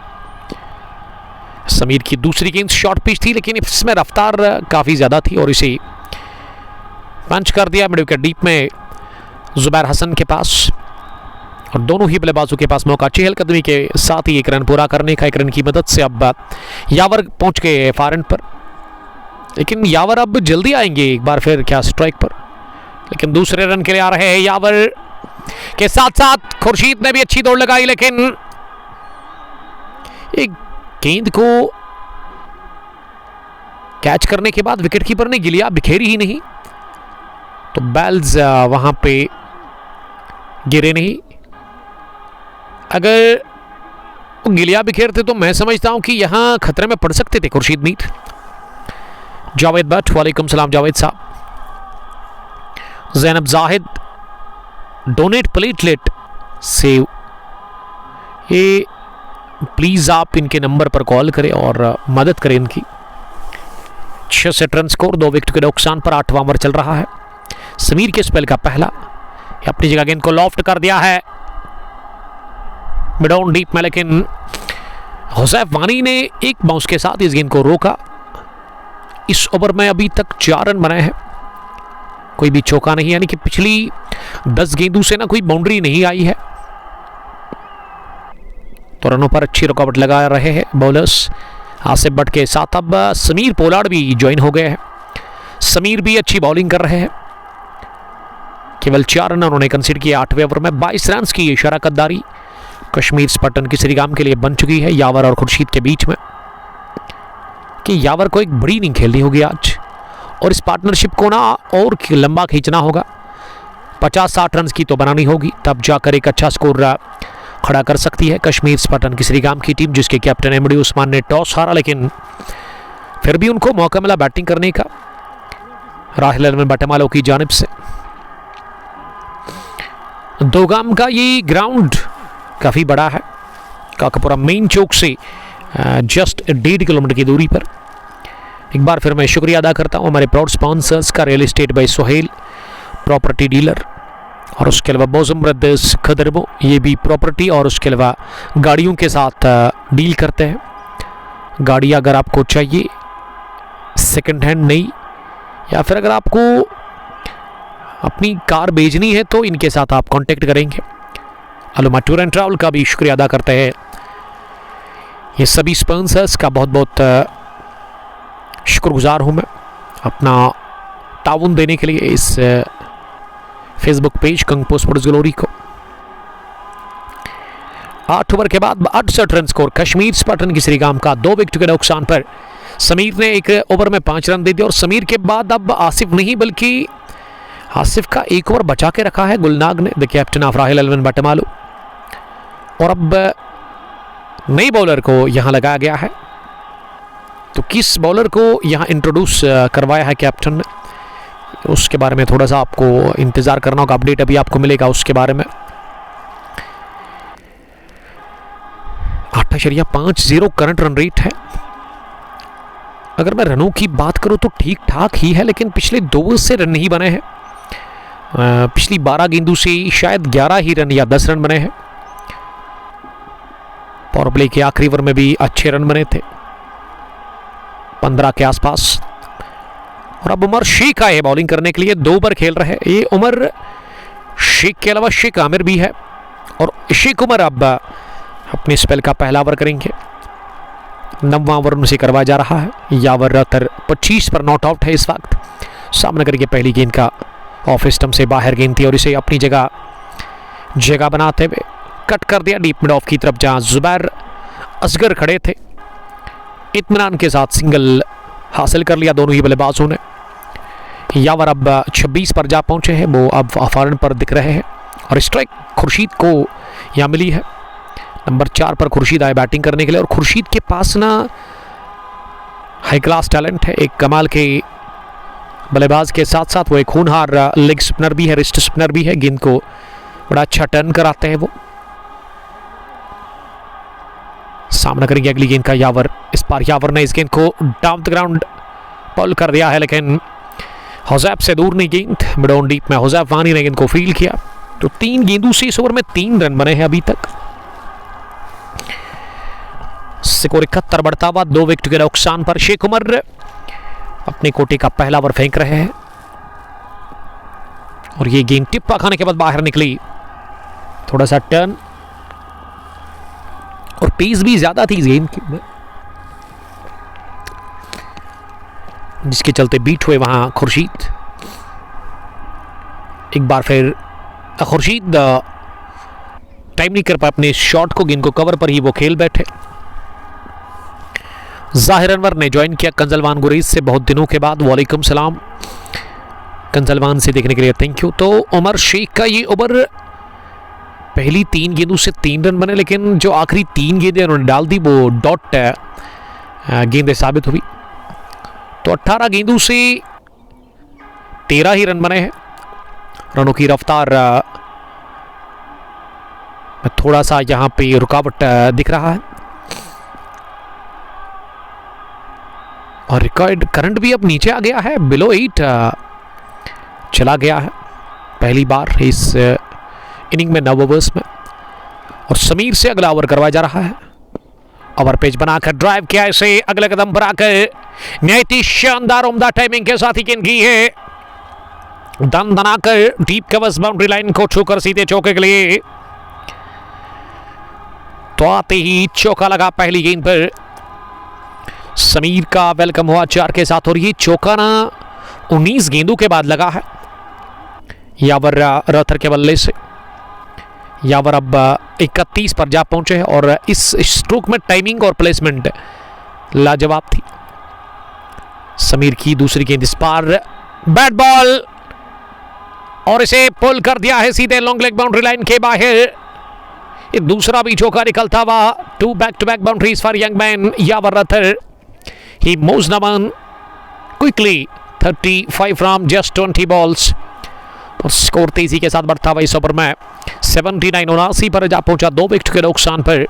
समीर की दूसरी गेंद शॉर्ट पिच थी, लेकिन इसमें रफ्तार काफ़ी ज़्यादा थी और इसे पंच कर दिया मिड विकेट डीप में जुबैर हसन के पास। और दोनों ही बल्लेबाजों के पास मौका चहलकदमी के साथ ही 1 रन पूरा करने का। 1 रन की मदद से अब यावर पहुंच गए फार एंड पर, लेकिन यावर अब जल्दी आएंगे एक बार फिर क्या स्ट्राइक पर, लेकिन दूसरे रन के लिए आ रहे हैं यावर के साथ साथ खुर्शीद ने भी अच्छी दौड़ लगाई, लेकिन एक गेंद को कैच करने के बाद विकेट कीपर ने गिलिया बिखेरी ही नहीं, तो बैल्स वहां पे गिरे नहीं। अगर वो गिलिया बिखेरते तो मैं समझता हूं कि यहां खतरे में पड़ सकते थे खुर्शीद मीर। जावेद भट्ट, वालेकुम सलाम जावेद साहब। Zainab Zahid donate platelet save, ये प्लीज़ आप इनके नंबर पर कॉल करें और मदद करें इनकी। 6 सेट रन स्कोर, 2 विकेट के नुकसान पर 8वां ओवर चल रहा है। समीर के स्पेल का पहला, अपनी जगह गेंद को लॉफ्ट कर दिया है मिड ऑन डीप में, लेकिन हुसैफ वानी ने एक बाउंस के साथ इस गेंद को रोका। इस ओवर में अभी तक 4 रन बनाए हैं, कोई भी चौका नहीं, यानी कि पिछली 10 गेंदों से ना कोई बाउंड्री नहीं आई है। तो रनों पर अच्छी रुकावट लगा रहे हैं बॉलर्स। आसिफ भट्ट के साथ अब समीर पोलार्ड भी ज्वाइन हो गए हैं। समीर भी अच्छी बॉलिंग कर रहे हैं। केवल 4 रन उन्होंने कंसीड किए 8वें ओवर में। 22 रन की ये शराकतदारी कश्मीर स्पार्टन की श्रीगाम के लिए बन चुकी है यावर और खुर्शीद के बीच में, कि यावर को एक बड़ी इनिंग खेलनी होगी आज और इस पार्टनरशिप को ना और लंबा खींचना होगा। 50-60 रन की तो बनानी होगी, तब जाकर एक अच्छा स्कोर खड़ा कर सकती है कश्मीर स्पार्टन की श्रीगाम की टीम, जिसके कैप्टन एमडी उस्मान ने टॉस हारा, लेकिन फिर भी उनको मौका मिला बैटिंग करने का राहिल अलवन बटमालो की जानिब से। दोगाम का ये ग्राउंड काफ़ी बड़ा है, काकापुरा मेन चौक से जस्ट 1.5 किलोमीटर की दूरी पर। एक बार फिर मैं शुक्रिया अदा करता हूँ हमारे प्राउड स्पॉन्सर्स का, real estate by Sohail property dealer, और उसके अलावा बोजम ब्रदर्स खदरबो, ये भी प्रॉपर्टी और उसके अलावा गाड़ियों के साथ डील करते हैं। गाड़ी अगर आपको चाहिए सेकंड हैंड नहीं, या फिर अगर आपको अपनी कार बेचनी है तो इनके साथ आप कांटेक्ट करेंगे। अलुमा टूर एंड ट्रैवल का भी शुक्रिया अदा करते हैं। ये सभी स्पॉन्सर्स का बहुत बहुत शुक्रगुजार हूँ मैं अपना ताउन देने के लिए इस फेसबुक पेज कंगपो स्पोर्ट्स ग्लोरी को। 8 ओवर के बाद 68 रन स्कोर कश्मीर स्पार्टन की श्रीगाम का। 2 विकेट के नुकसान पर समीर ने एक ओवर में 5 रन दे दिए और समीर के बाद अब आसिफ नहीं बल्कि आसिफ का एक ओवर बचा के रखा है गुलनाग ने, the captain of Rahil Alwan Batmaloo. और अब नई बॉलर को यहां लगाया गया है, तो किस बॉलर को यहां इंट्रोड्यूस करवाया है कैप्टन ने, उसके बारे में थोड़ा सा आपको इंतजार करना होगा। अपडेट अभी आपको मिलेगा उसके बारे में। 8.50 करंट रन रेट है। अगर मैं रनों की बात करूं तो ठीक ठाक ही है, लेकिन पिछले 2 ओवर से रन नहीं बने हैं। पिछली 12 गेंदों से शायद 11 ही रन या 10 रन बने हैं। पावर प्ले के आखिरी ओवर में भी अच्छे रन बने थे, 15 के आसपास। और अब उमर शेख आए बॉलिंग करने के लिए, 2 ओवर खेल रहे हैं। ये उमर शेख के अलावा शेख आमिर भी है, और शेख उमर अब अपने स्पेल का पहला ओवर करेंगे। 9वां ओवर उनसे करवाया जा रहा है। यावर रतर 25 पर नॉट आउट है इस वक्त। सामने करके पहली गेंद का ऑफ स्टंप से बाहर गेंद थी और इसे अपनी जगह बनाते हुए कट कर दिया डीप मिड ऑफ की तरफ, जहां जुबैर असगर खड़े थे। इत्मीनान के साथ सिंगल हासिल कर लिया दोनों ही बल्लेबाजों ने। यावर अब 26 पर जा पहुंचे हैं, वो अब अफारन पर दिख रहे हैं और स्ट्राइक खुर्शीद को यहाँ मिली है। नंबर 4 पर खुर्शीद आए बैटिंग करने के लिए, और खुर्शीद के पास ना हाई क्लास टैलेंट है। एक कमाल के बल्लेबाज के साथ साथ वो एक खूनहार लेग स्पिनर भी है, रिस्ट स्पिनर भी है। गेंद को बड़ा अच्छा टर्न कराते हैं वो। सामना करेंगे अगली गेंद का यावर। इस बार यावर ने इस गेंद को डाउन द ग्राउंड बॉल कर दिया है, लेकिन हुसैफ से दूर नहीं गेंद। मिड ऑन डीप में हुसैफ वानी ने गेंद को फील्ड किया। तो 3 गेंदों से इस ओवर में 3 रन बने हैं अभी तक। स्कोर 71 बढ़ता हुआ 2 विकेट के नुकसान पर शेख उमर अपने कोटे का पहला ओवर फेंक रहे हैं, और ये गेंद टिप्पा खाने के बाद बाहर निकली। थोड़ा सा टर्न और पेस भी ज्यादा थी इस गेंद की, जिसके चलते बीट हुए वहां खुर्शीद। एक बार फिर खुर्शीद टाइम नहीं कर पाए अपने शॉट को, गेंद को कवर पर ही वो खेल बैठे। जाहिर अनवर ने ज्वाइन किया कंजलवान गुरेज से बहुत दिनों के बाद। वालेकुम सलाम कंजलवान से देखने के लिए थैंक यू। तो उमर शेख का ये ओवर पहली 3 गेंदों से 3 रन बने, लेकिन जो आखिरी 3 गेंदें उन्होंने डाल दी वो डॉट गेंदें साबित हुई। तो 18 गेंदों से 13 ही रन बने हैं। रनों की रफ्तार थोड़ा सा यहाँ पे रुकावट दिख रहा है और रिकॉर्ड करंट भी अब नीचे आ गया है, बिलो 8 चला गया है पहली बार इस इनिंग में 9 ओवर्स में। और समीर से अगला ओवर करवाया जा रहा है। ओवर पेज बनाकर ड्राइव किया इसे अगले कदम पर आकर निहायत शानदार उम्दा टाइमिंग के साथ ही गेंद की है, दन दनाकर डीप कवर्स बाउंड्री लाइन को छूकर सीधे चौके के लिए, तो आते ही चौका लगा पहली गेंद पर। समीर का वेलकम हुआ 4 के साथ और ये चौका ना 19 गेंदों के बाद लगा है यावर रथर के बल्ले से। यावर अब 31 पर जा पहुंचे हैं और इस स्ट्रोक में टाइमिंग और प्लेसमेंट लाजवाब थी। समीर की दूसरी गेंद इस पार बैट बॉल और इसे पुल कर दिया है सीधे लॉन्ग लेग बाउंड्री लाइन के बाहर। ये दूसरा भी चौका निकलता हुआ, 2 back-to-back boundaries for young man Yavar rather. He moves Naman quickly, 35 from just 20 balls और स्कोर तेजी के साथ बढ़ता हुआ इस ओवर में 79-79 पर जा पहुंचा 2 विकेट के नुकसान पर।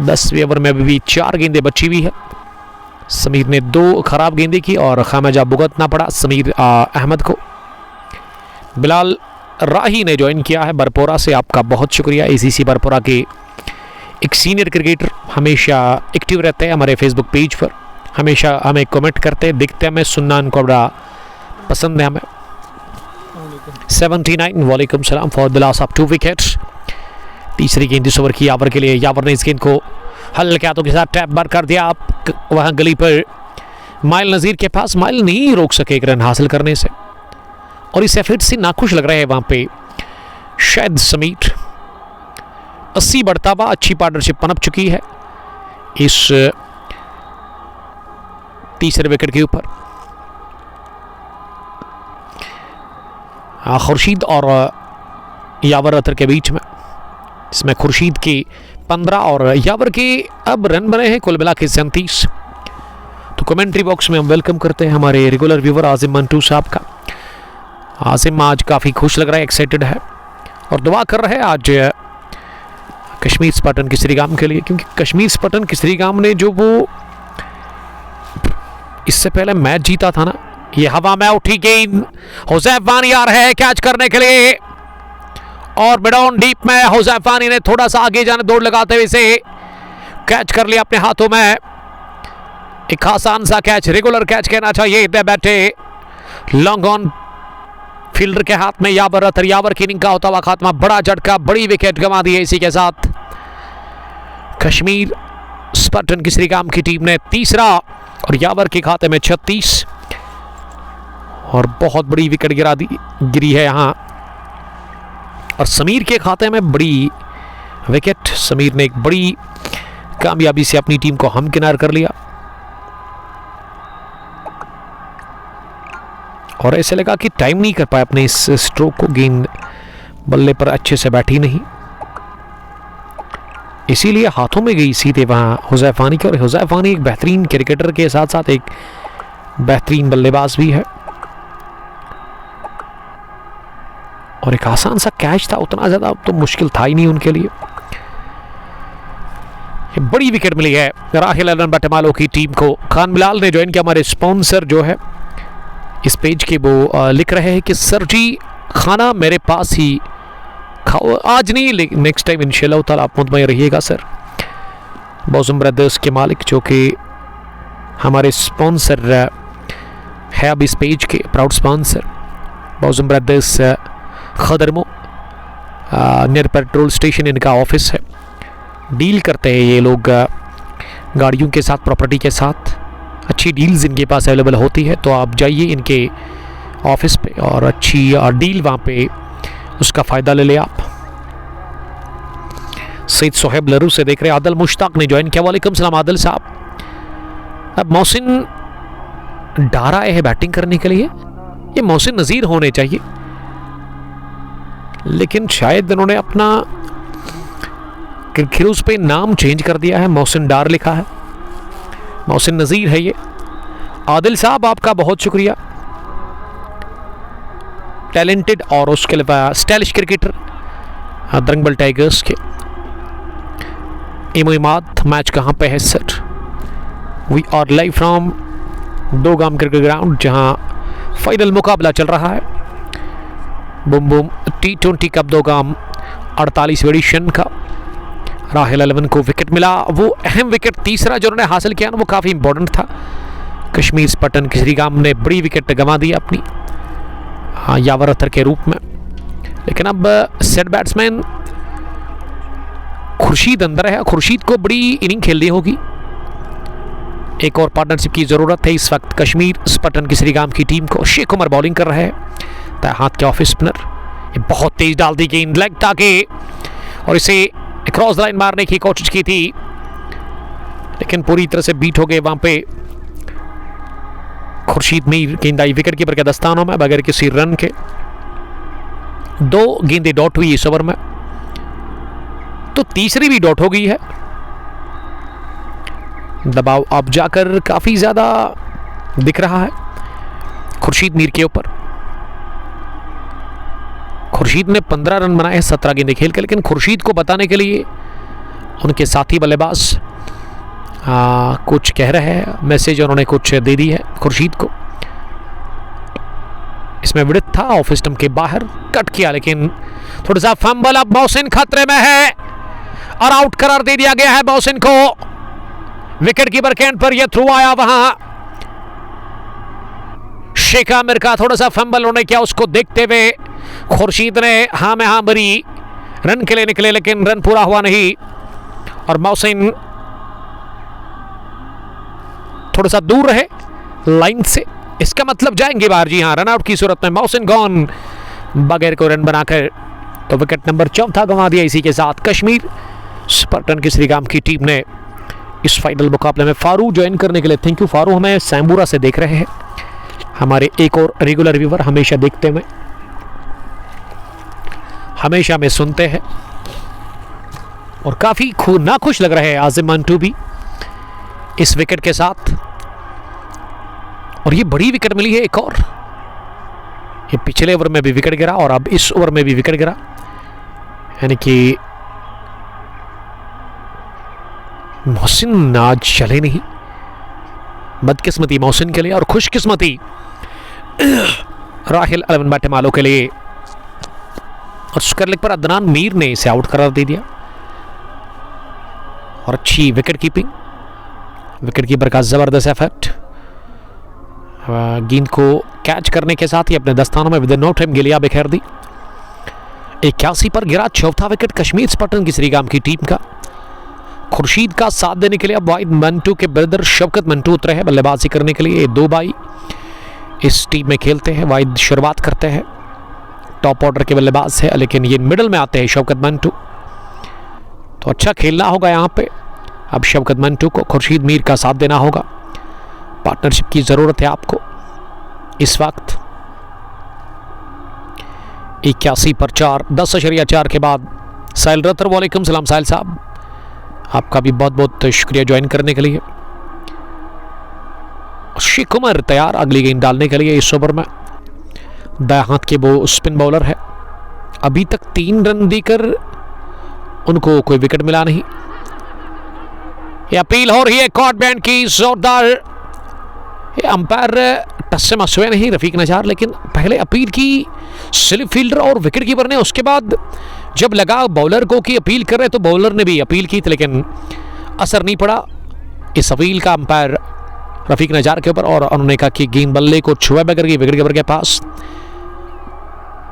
10वें ओवर में भी 4 गेंदें बची हुई है। समीर ने 2 खराब गेंदें की और खामियाजा भुगतना पड़ा समीर अहमद को। बिलाल राही ने ज्वाइन किया है बरपोरा से, आपका बहुत शुक्रिया। ACC बरपोरा के एक सीनियर क्रिकेटर, हमेशा एक्टिव रहते हैं हमारे फेसबुक पेज पर, हमेशा हमें कमेंट करते हैं, दिखते हैं हमें, सुनना उनको बड़ा पसंद है हमें। 79 वालेकुम सलाम for the loss of 2 wickets. तीसरी गेंद इस ओवर की यावर के लिए। यावर ने इस गेंद को हल्के हाथों के साथ टैप बार कर दिया वहां गली पर माइल नज़ीर के पास। माइल नहीं रोक सके एक रन हासिल करने से और इस एफर्ट से नाखुश लग रहे हैं वहां पे शायद समीर। 80 बढ़ता हुआ, अच्छी पार्टनरशिप पनप चुकी है इस तीसरे विकेट के ऊपर। खुर्शीद और यावर रथर के बीच में, इसमें खुर्शीद के 15 और यावर के अब रन बने हैं कुल मिला के 37। तो कमेंट्री बॉक्स में हम वेलकम करते हैं हमारे रेगुलर व्यूवर आजिम मंटू साहब का। आजिम आज काफ़ी खुश लग रहा है, एक्साइटेड है और दुआ कर रहे हैं आज कश्मीर स्पार्टन किसरी गाम के लिए, क्योंकि कश्मीर स्पार्टन किसरी गाम ने जो वो इससे पहले मैच जीता था ना, ये हवा में उठी गेंद, हुज़ैफ वानी आ रहे हैं कैच करने के लिए और मिडॉन डीप में हुज़ैफ वानी ने थोड़ा सा आगे जाने दौड़ लगाते हुए इसे कैच कर लिया अपने हाथों में। एक आसान सा कैच, रेगुलर कैच कहना चाहिए, बैठे लॉन्ग ऑन फील्डर के हाथ में यावर रथर। यावर की इनिंग का होता हुआ खात्मा, बड़ा झटका, बड़ी विकेट गंवा दी है। इसी के साथ कश्मीर स्पार्टन किसरी गाम की टीम ने तीसरा और यावर के खाते में 36 और बहुत बड़ी विकेट गिरी है यहाँ और समीर के खाते में बड़ी विकेट। समीर ने एक बड़ी कामयाबी से अपनी टीम को हमकिनार कर लिया और ऐसे लगा कि टाइम नहीं कर पाया अपने इस स्ट्रोक को, गेंद बल्ले पर अच्छे से बैठी नहीं, इसीलिए हाथों में गई सीधे वहां हुज़ैफ वानी के। और हुज़ैफ वानी एक बेहतरीन क्रिकेटर के साथ साथ एक बेहतरीन बल्लेबाज भी है और एक आसान सा कैच था, उतना ज्यादा तो मुश्किल था ही नहीं उनके लिए। बड़ी विकेट मिली है राहिल एलन बटमालो की टीम को। खान बिलाल ने ज्वाइन किया, हमारे स्पॉन्सर जो है इस पेज के, वो लिख रहे हैं कि सर जी खाना मेरे पास ही खाओ, आज नहीं लेकिन नेक्स्ट टाइम इंशाल्लाह ताला आप मुतमईन रहिएगा सर। बॉज़म ब्रदर्स के मालिक जो कि हमारे स्पॉन्सर है अब इस पेज के, प्राउड स्पॉन्सर बॉज़म ब्रदर्स खदरमो नियर पेट्रोल स्टेशन इनका ऑफिस है। डील करते हैं ये लोग गाड़ियों के साथ, प्रॉपर्टी के साथ, अच्छी डील्स इनके पास अवेलेबल होती है। तो आप जाइए इनके ऑफिस पे और अच्छी डील वहाँ पे उसका फ़ायदा ले ले आप। सईद सोहेब लरू से देख रहे हैं, आदिल मुश्ताक ने ज्वाइन किया। वालेकुम सलाम आदिल साहब। अब मोहसिन डार आए हैं बैटिंग करने के लिए, ये मोहसिन नज़ीर होने चाहिए लेकिन शायद इन्होंने अपना क्रिकेट पे नाम चेंज कर दिया है, मोहसिन डार लिखा है, मोहसिन नज़ीर है ये। आदिल साहब आपका बहुत शुक्रिया, टैलेंटेड और उसके अलावा स्टाइलिश क्रिकेटर दरंगबल टाइगर्स के। इमाद मैच कहाँ पे है sir? We are live from Dogam cricket ground, जहां फाइनल मुकाबला चल रहा है Boom Boom T20 cup Dogam 48वें एडिशन का। राहिल 11 को विकेट मिला, वो अहम विकेट तीसरा जो उन्होंने हासिल किया ना, वो काफ़ी इंपॉर्टेंट था। कश्मीर स्पटन की श्रीगाम ने बड़ी विकेट गंवा दी अपनी यावर अख्तर के रूप में। लेकिन अब सेट बैट्समैन खुर्शीद अंदर है, खुर्शीद को बड़ी इनिंग खेलनी होगी। एक और पार्टनरशिप की ज़रूरत है इस वक्त कश्मीर स्पटन की श्रीगाम की टीम को। शेख उमर बॉलिंग कर रहे हैं, हाथ के ऑफ स्पिनर, ये बहुत तेज डाल दी गेंद लेग ताकि, और इसे क्रॉस लाइन मारने की कोशिश की थी, लेकिन पूरी तरह से बीट हो गए वहां पे खुर्शीद मीर। गेंद आई विकेट कीपर के दस्तानों में बगैर किसी रन के। 2 गेंदें डॉट हुई इस ओवर में, तो तीसरी भी डॉट हो गई है। दबाव अब जाकर काफी ज्यादा दिख रहा है खुर्शीद मीर के ऊपर। खुर्शीद ने 15 रन बनाए 17 गेंदें खेल के, लेकिन खुर्शीद को बताने के लिए उनके साथी बल्लेबाज कुछ कह रहे हैं, मैसेज उन्होंने कुछ दे दी है खुर्शीद को। इसमें विड़ित था, ऑफ स्टंप के बाहर कट किया, लेकिन थोड़ा सा फंबल। अब मोहसिन खतरे में है और आउट करार दे दिया गया है मोहसिन को। विकेट कीपर के एंड पर यह थ्रू आया, वहां शेख आमिर का थोड़ा सा फंबल होने क्या, उसको देखते हुए खुर्शीद ने हाँ में हाँ भरी, रन के लिए निकले, लेकिन रन पूरा हुआ नहीं और मोहसिन थोड़ा सा दूर रहे लाइन से। इसका मतलब जाएंगे बाहर, जी हाँ, रन आउट की सूरत में मोहसिन गॉन बगैर कोई रन बनाकर। तो विकेट नंबर 14 गंवा दिया। इसी के साथ कश्मीर स्पटन की श्रीगाम की टीम ने इस फाइनल मुकाबले में। फारू ज्वाइन करने के लिए थैंक यू। फारू हमें सैम्बूरा से देख रहे हैं, हमारे एक और रेगुलर व्यूवर, हमेशा देखते हुए, हमेशा में सुनते हैं और काफी नाखुश लग रहे हैं आजिम मंटू भी इस विकेट के साथ। और ये बड़ी विकेट मिली है एक और, ये पिछले ओवर में भी विकेट गिरा और अब इस ओवर में भी विकेट गिरा, यानी कि मोहसिन आज चले नहीं। बदकिस्मती मोहसिन के लिए और खुशकिस्मती राहिल 11 बैटमालों के लिए। और स्क्वायर लेग पर अदनान मीर ने इसे आउट करार दे दिया और अच्छी विकेट कीपिंग, विकेट कीपर का जबरदस्त एफर्ट। गेंद को कैच करने के साथ ही अपने दस्तानों में विद नो टाइम गिलिया बिखेर दी। 81 पर गिरा चौथा विकेट कश्मीर स्पटन की श्रीगाम की टीम का। खुर्शीद का साथ देने के लिए अब वाहिद मंटू के ब्रदर शौकत मंटू उतरे हैं बल्लेबाजी करने के लिए। 2 भाई इस टीम में खेलते हैं। वाहिद शुरुआत करते हैं, टॉप ऑर्डर के बल्लेबाज है, लेकिन ये मिडल में आते हैं शौकत मंटू, तो अच्छा खेलना होगा यहाँ पे। अब शौकत मंटू को खुर्शीद मीर का साथ देना होगा, पार्टनरशिप की जरूरत है आपको इस वक्त। 81 पर 4, 10.4 के बाद साहिल रतर। वालेकुम सलाम साहिल साहब, आपका भी बहुत बहुत शुक्रिया ज्वाइन करने के लिए। शेख उमर तैयार अगली गेंद डालने के लिए इस ओवर में। दाएं हाथ के वो स्पिन बॉलर है, अभी तक 3 रन देकर उनको कोई विकेट मिला नहीं। ये अपील हो रही है कॉट बैंड की जोरदार। ये अंपायर टस से मसवे नहीं रफीक नजार, लेकिन पहले अपील की स्लिप फील्डर और विकेट कीपर ने, उसके बाद जब लगा बॉलर को कि अपील कर रहे तो बॉलर ने भी अपील की थी, लेकिन असर नहीं पड़ा इस अपील का अंपायर रफीक नजार के ऊपर। और उन्होंने कहा कि गेंद बल्ले को छुआ बगैर गई विकेट कीपर के पास।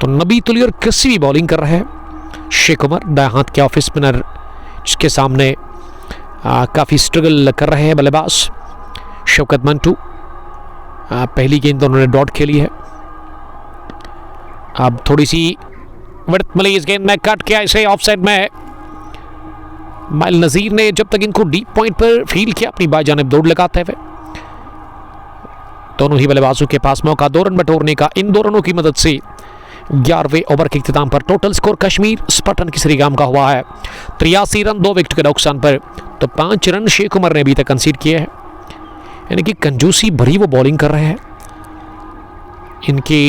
तो नबी तुली और किसी भी बॉलिंग कर रहे हैं शेख उमर, दाएं हाथ के ऑफ स्पिनर, जिसके सामने काफ़ी स्ट्रगल कर रहे हैं बल्लेबाज शौकत मंटू। पहली गेंद तो उन्होंने डॉट खेली है, अब थोड़ी सी विड्थ मिली इस गेंद में, कट किया इसे ऑफसाइड में। माइल नजीर ने जब तक इनको डीप पॉइंट पर फील किया, अपनी बाई जानिब दौड़ लगाते हुए। दोनों ही बल्लेबाजों के पास मौका 2 रन बटोरने का। इन 2 रनों की मदद से 11वें ओवर के इख्तिताम पर टोटल स्कोर कश्मीर स्पटन की श्रीगाम का हुआ है 83 रन 2 विकेट के नुकसान पर। तो 5 रन शेख उमर ने अभी तक कंसीड किए हैं, यानी कि कंजूसी भरी वो बॉलिंग कर रहे हैं। इनके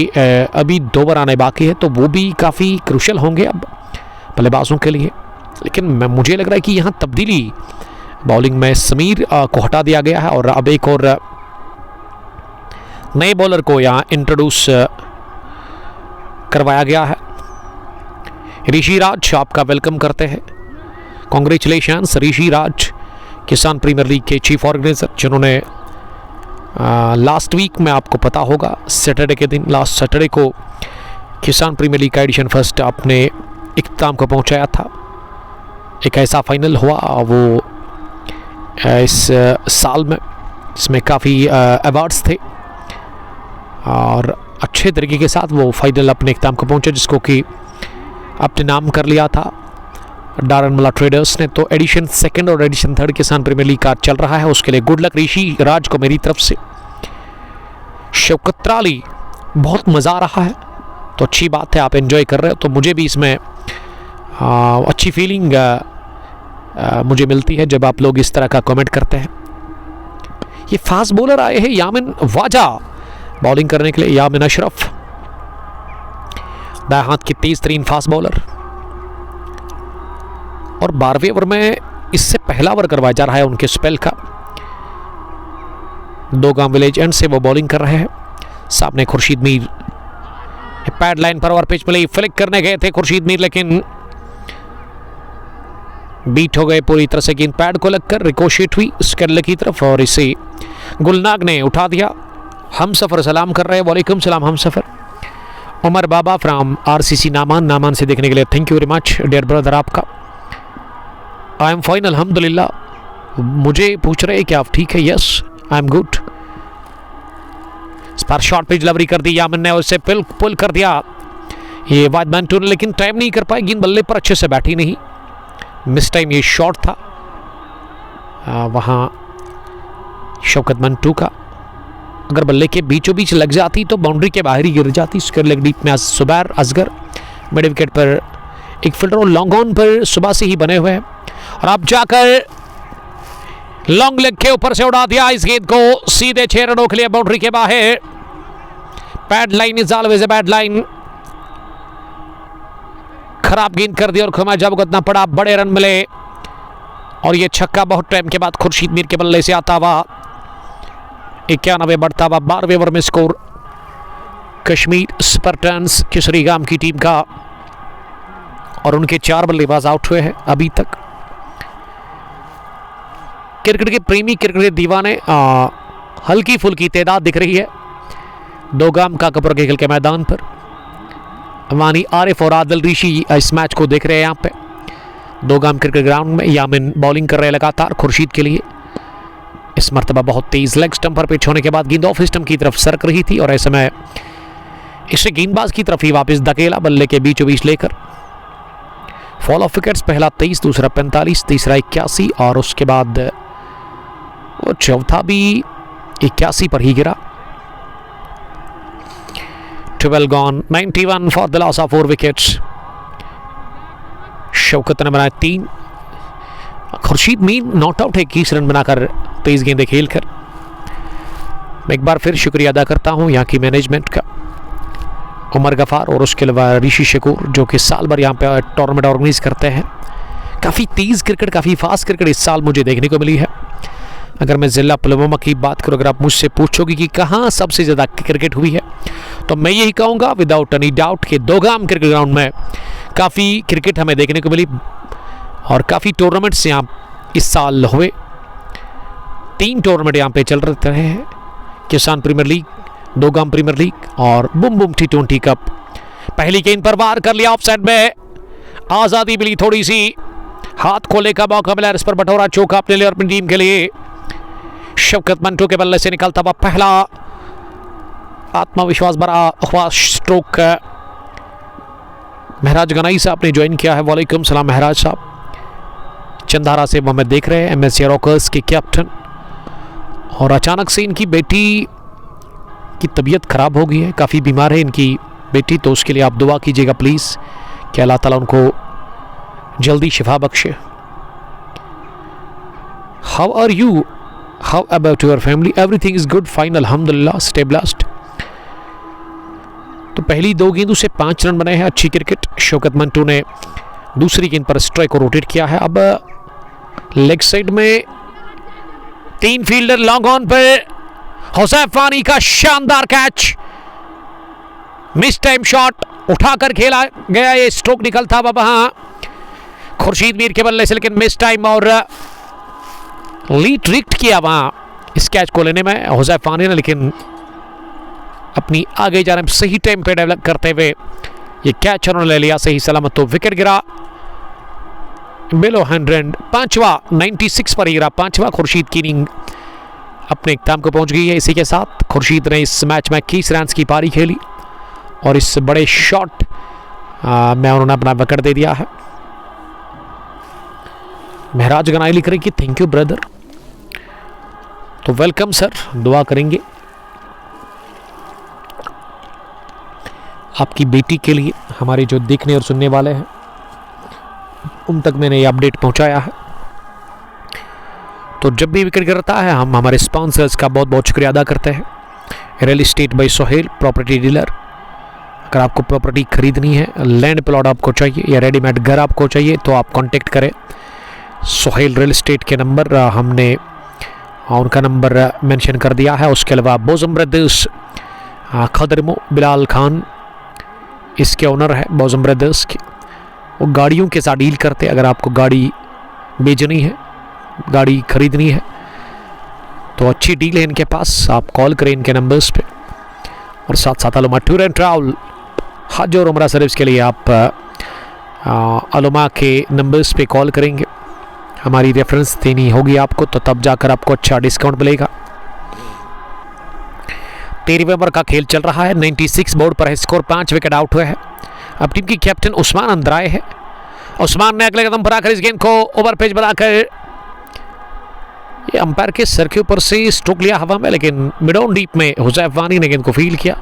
अभी 2 ओवर आने बाकी है, तो वो भी काफ़ी क्रूशल होंगे अब बल्लेबाजों के लिए। लेकिन मुझे लग रहा है कि यहाँ तब्दीली बॉलिंग में समीर को हटा दिया गया है और अब एक और नए बॉलर को यहाँ इंट्रोड्यूस करवाया गया है। ऋषि राज आपका वेलकम करते हैं। कॉन्ग्रेचुलेशंस ऋषि राज, किसान प्रीमियर लीग के चीफ ऑर्गेनाइजर, जिन्होंने लास्ट वीक में आपको पता होगा सैटरडे के दिन, लास्ट सैटरडे को किसान प्रीमियर लीग का एडिशन फर्स्ट आपने इख्तिताम को पहुंचाया था। एक ऐसा फाइनल हुआ वो इस साल में, इसमें काफ़ी अवार्ड्स थे और अच्छे तरीके के साथ वो फाइनल अपने इख्तिताम को पहुंचा, जिसको कि अपने नाम कर लिया था डारनमला ट्रेडर्स ने। तो एडिशन सेकंड और एडिशन थर्ड किसान प्रीमियर लीग का चल रहा है, उसके लिए गुड लक ऋषि राज को मेरी तरफ से। शौकत त्राली, बहुत मज़ा आ रहा है, तो अच्छी बात है, आप एंजॉय कर रहे हो, तो मुझे भी इसमें अच्छी फीलिंग मुझे मिलती है जब आप लोग इस तरह का कमेंट करते हैं। ये फास्ट बॉलर आए हैं यामिन वाजा बॉलिंग करने के लिए। यामिन अशरफ दाएं हाथ की तेज तरीन फास्ट बॉलर, और 12वें ओवर में इससे पहला ओवर करवाया जा रहा है उनके स्पेल का। दो गांव विलेज एंड से वो बॉलिंग कर रहे हैं। सामने खुर्शीद मीर पैड लाइन पर ओवर पिच मिली, फ्लिक करने गए थे खुर्शीद मीर, लेकिन बीट हो गए पूरी तरह से। गेंद पैड को लगकर रिकोशेट हुई स्केल की तरफ और इसे गुलनाग ने उठा दिया। हम सफ़र सलाम कर रहे हैं, वालेकुम सलाम हम सफ़र। उमर बाबा फ्राम आरसीसी नामान से देखने के लिए thank you very much dear brother आपका। आई एम फाइन अल्हम्दुलिल्लाह। मुझे पूछ रहे हैं कि आप ठीक है? Yes I am good. इस पर शॉर्ट पिच डिलीवरी कर दी यामिन ने, उससे पुल कर दिया ये वाइड मंटू ने, लेकिन टाइम नहीं कर पाए, गेंद बल्ले पर अच्छे से बैठी नहीं, मिस टाइम ये शॉट था वहाँ शौकत मंटू का। अगर बल्ले के बीचों बीच लग जाती तो बाउंड्री के बाहर ही गिर जाती। स्क्वायर लेग डीप में सुबैर असगर मिड विकेट पर एक फील्डर और लॉन्ग ऑन पर सुबह से ही बने हुए हैं, और अब जाकर लॉन्ग लेग के ऊपर से उड़ा दिया इस गेंद को सीधे 6 रनों के लिए बाउंड्री के बाहर। Bad line is always a bad line. खराब गेंद कर दी और खुमा जब भुगतना पड़ा, बड़े रन मिले, और ये छक्का बहुत टाइम के बाद खुर्शीद मीर के बल्ले से आता हुआ 91 बढ़ता हुआ। 12वें ओवर में स्कोर कश्मीर स्पार्टन्स केसरीगाम की टीम का, और उनके 4 बल्लेबाज आउट हुए हैं अभी तक। क्रिकेट के प्रेमी, क्रिकेट के दीवाने हल्की फुल्की तादाद दिख रही है दोगाम का कपूर के खेल के मैदान पर। वानी आरिफ और आदिल ऋषि इस मैच को देख रहे हैं यहाँ पे दोगाम क्रिकेट ग्राउंड में। यामिन बॉलिंग कर रहे हैं लगातार खुर्शीद के लिए। इस मरतबा बहुत तेज लेग स्टंप पर पिच होने के बाद गेंद ऑफ स्टंप की तरफ सरक रही थी, और ऐसे में इसे गेंदबाज की तरफ ही वापस धकेला बल्ले के बीचों बीच लेकर। फॉल ऑफ विकेट्स, पहला 23, दूसरा 45, तीसरा 81, और उसके बाद वो चौथा भी 81 पर ही गिरा। 12 gone, 91 for the loss of 4 wickets. Shaukat ने बनाए 3, खुर्शीद मीर नॉट आउट है 21 रन बनाकर 23 गेंदें खेलकर। मैं एक बार फिर शुक्रिया अदा करता हूं यहाँ की मैनेजमेंट का, उमर गफार और उसके अलावा ऋषि शकूर, जो कि साल भर यहाँ पे टूर्नामेंट ऑर्गेनाइज करते हैं। काफ़ी तेज़ क्रिकेट, काफ़ी फास्ट क्रिकेट इस साल मुझे देखने को मिली है। अगर मैं ज़िला पुलवामा की बात करूँ, अगर आप मुझसे पूछोगे कि कहाँ सबसे ज़्यादा क्रिकेट हुई है, तो मैं यही कहूँगा विदाउट एनी डाउट कि दोगाम क्रिकेट ग्राउंड में काफ़ी क्रिकेट हमें देखने को मिली, और काफ़ी टूर्नामेंट्स यहाँ इस साल हुए। 3 टूर्नामेंट यहाँ पे चल रहे हैं, किसान प्रीमियर लीग, दोगाम प्रीमियर लीग और बुम बुम T20 कप। पहली गेंद पर वार कर लिया, ऑफसाइड में आज़ादी मिली, थोड़ी सी हाथ खोले का मौका मिला, इस पर बटोरा चौका अपने लिए और अपनी टीम के लिए। शौकत मंटू के बल्ले से निकलता हुआ पहला आत्मविश्वास भरा हुआ स्ट्रोक महराज गनाई साहब ने ज्वाइन किया है। वालेकुम सलाम महराज साहब, चंदारा से वो हमें देख रहे हैं, MSC रॉकर्स के कैप्टन। और अचानक से इनकी बेटी की तबीयत ख़राब हो गई है, काफ़ी बीमार है इनकी बेटी, तो उसके लिए आप दुआ कीजिएगा प्लीज़ कि अल्लाह ताला उनको जल्दी शिफा बख्शे। How are you, how about your family? Everything is good, fine अल्हम्दुलिल्लाह, स्टे ब्लेस्ड। तो पहली 2 गेंदों से 5 रन बनाए हैं, अच्छी क्रिकेट। शौकत मंटू ने दूसरी गेंद पर स्ट्राइक को रोटेट किया है। अब लेग साइड में 3 फील्डर लॉन्ग ऑन पर हुज़ैफ वानी का शानदार कैच, मिस टाइम शॉट उठाकर खेला गया, ये स्ट्रोक निकलता वहां खुर्शीद मीर के बल्ले से, लेकिन मिस टाइम और लीड रिक्ट किया वहां इस कैच को लेने में हुज़ैफ वानी ने, लेकिन अपनी आगे जाने सही टाइम पे डेवलप करते हुए ये कैच उन्होंने ले लिया सही सलामत। तो विकेट गिरा बिलो 100, 5वां 96 पर गिरा, 5वां खुर्शीद की इनिंग अपने इख्तिताम को पहुंच गई है। इसी के साथ खुर्शीद ने इस मैच में 21 रन की पारी खेली और इस बड़े शॉट में उन्होंने अपना विकेट दे दिया है। महराज गनाई लिख रहे कि थैंक यू ब्रदर, तो वेलकम सर, दुआ करेंगे आपकी बेटी के लिए। हमारे जो देखने और सुनने वाले हैं उन तक मैंने ये अपडेट पहुंचाया है। तो जब भी विकेट गिरता है हम हमारे स्पॉन्सर्स का बहुत बहुत शुक्रिया अदा करते हैं। Real estate by Sohail property dealer, अगर आपको प्रॉपर्टी खरीदनी है, लैंड प्लॉट आपको चाहिए या रेडीमेड घर आपको चाहिए तो आप कांटेक्ट करें सोहेल रियल एस्टेट के नंबर, हमने उनका नंबर मेंशन कर दिया है। उसके अलावा बोजम ब्रदर्स खदरमो बिलाल खान इसके ओनर है बोजम ब्रदर्स के, वो गाड़ियों के साथ डील करते हैं। अगर आपको गाड़ी बेचनी है, गाड़ी खरीदनी है तो अच्छी डील है इनके पास, आप कॉल करें इनके नंबर्स पे। और साथ साथ अलुमा टूर एंड ट्रैवल हज और उम्रा सर्विस के लिए आप अलुमा के नंबर्स पे कॉल करेंगे, हमारी रेफरेंस देनी होगी आपको, तो तब जाकर आपको अच्छा डिस्काउंट मिलेगा। 13वें ओवर का खेल चल रहा है, 96 बोर्ड पर है स्कोर, 5 विकेट आउट हुए हैं। अब टीम की कैप्टन उस्मान अंदर आए हैं। उस्मान ने अगले कदम पर आकर इस गेंद को ओवर पेज बनाकर ये अंपायर के सर के ऊपर से स्ट्रोक लिया हवा में, लेकिन मिड ऑन डीप में हुज़ैफ वानी ने गेंद को फील किया।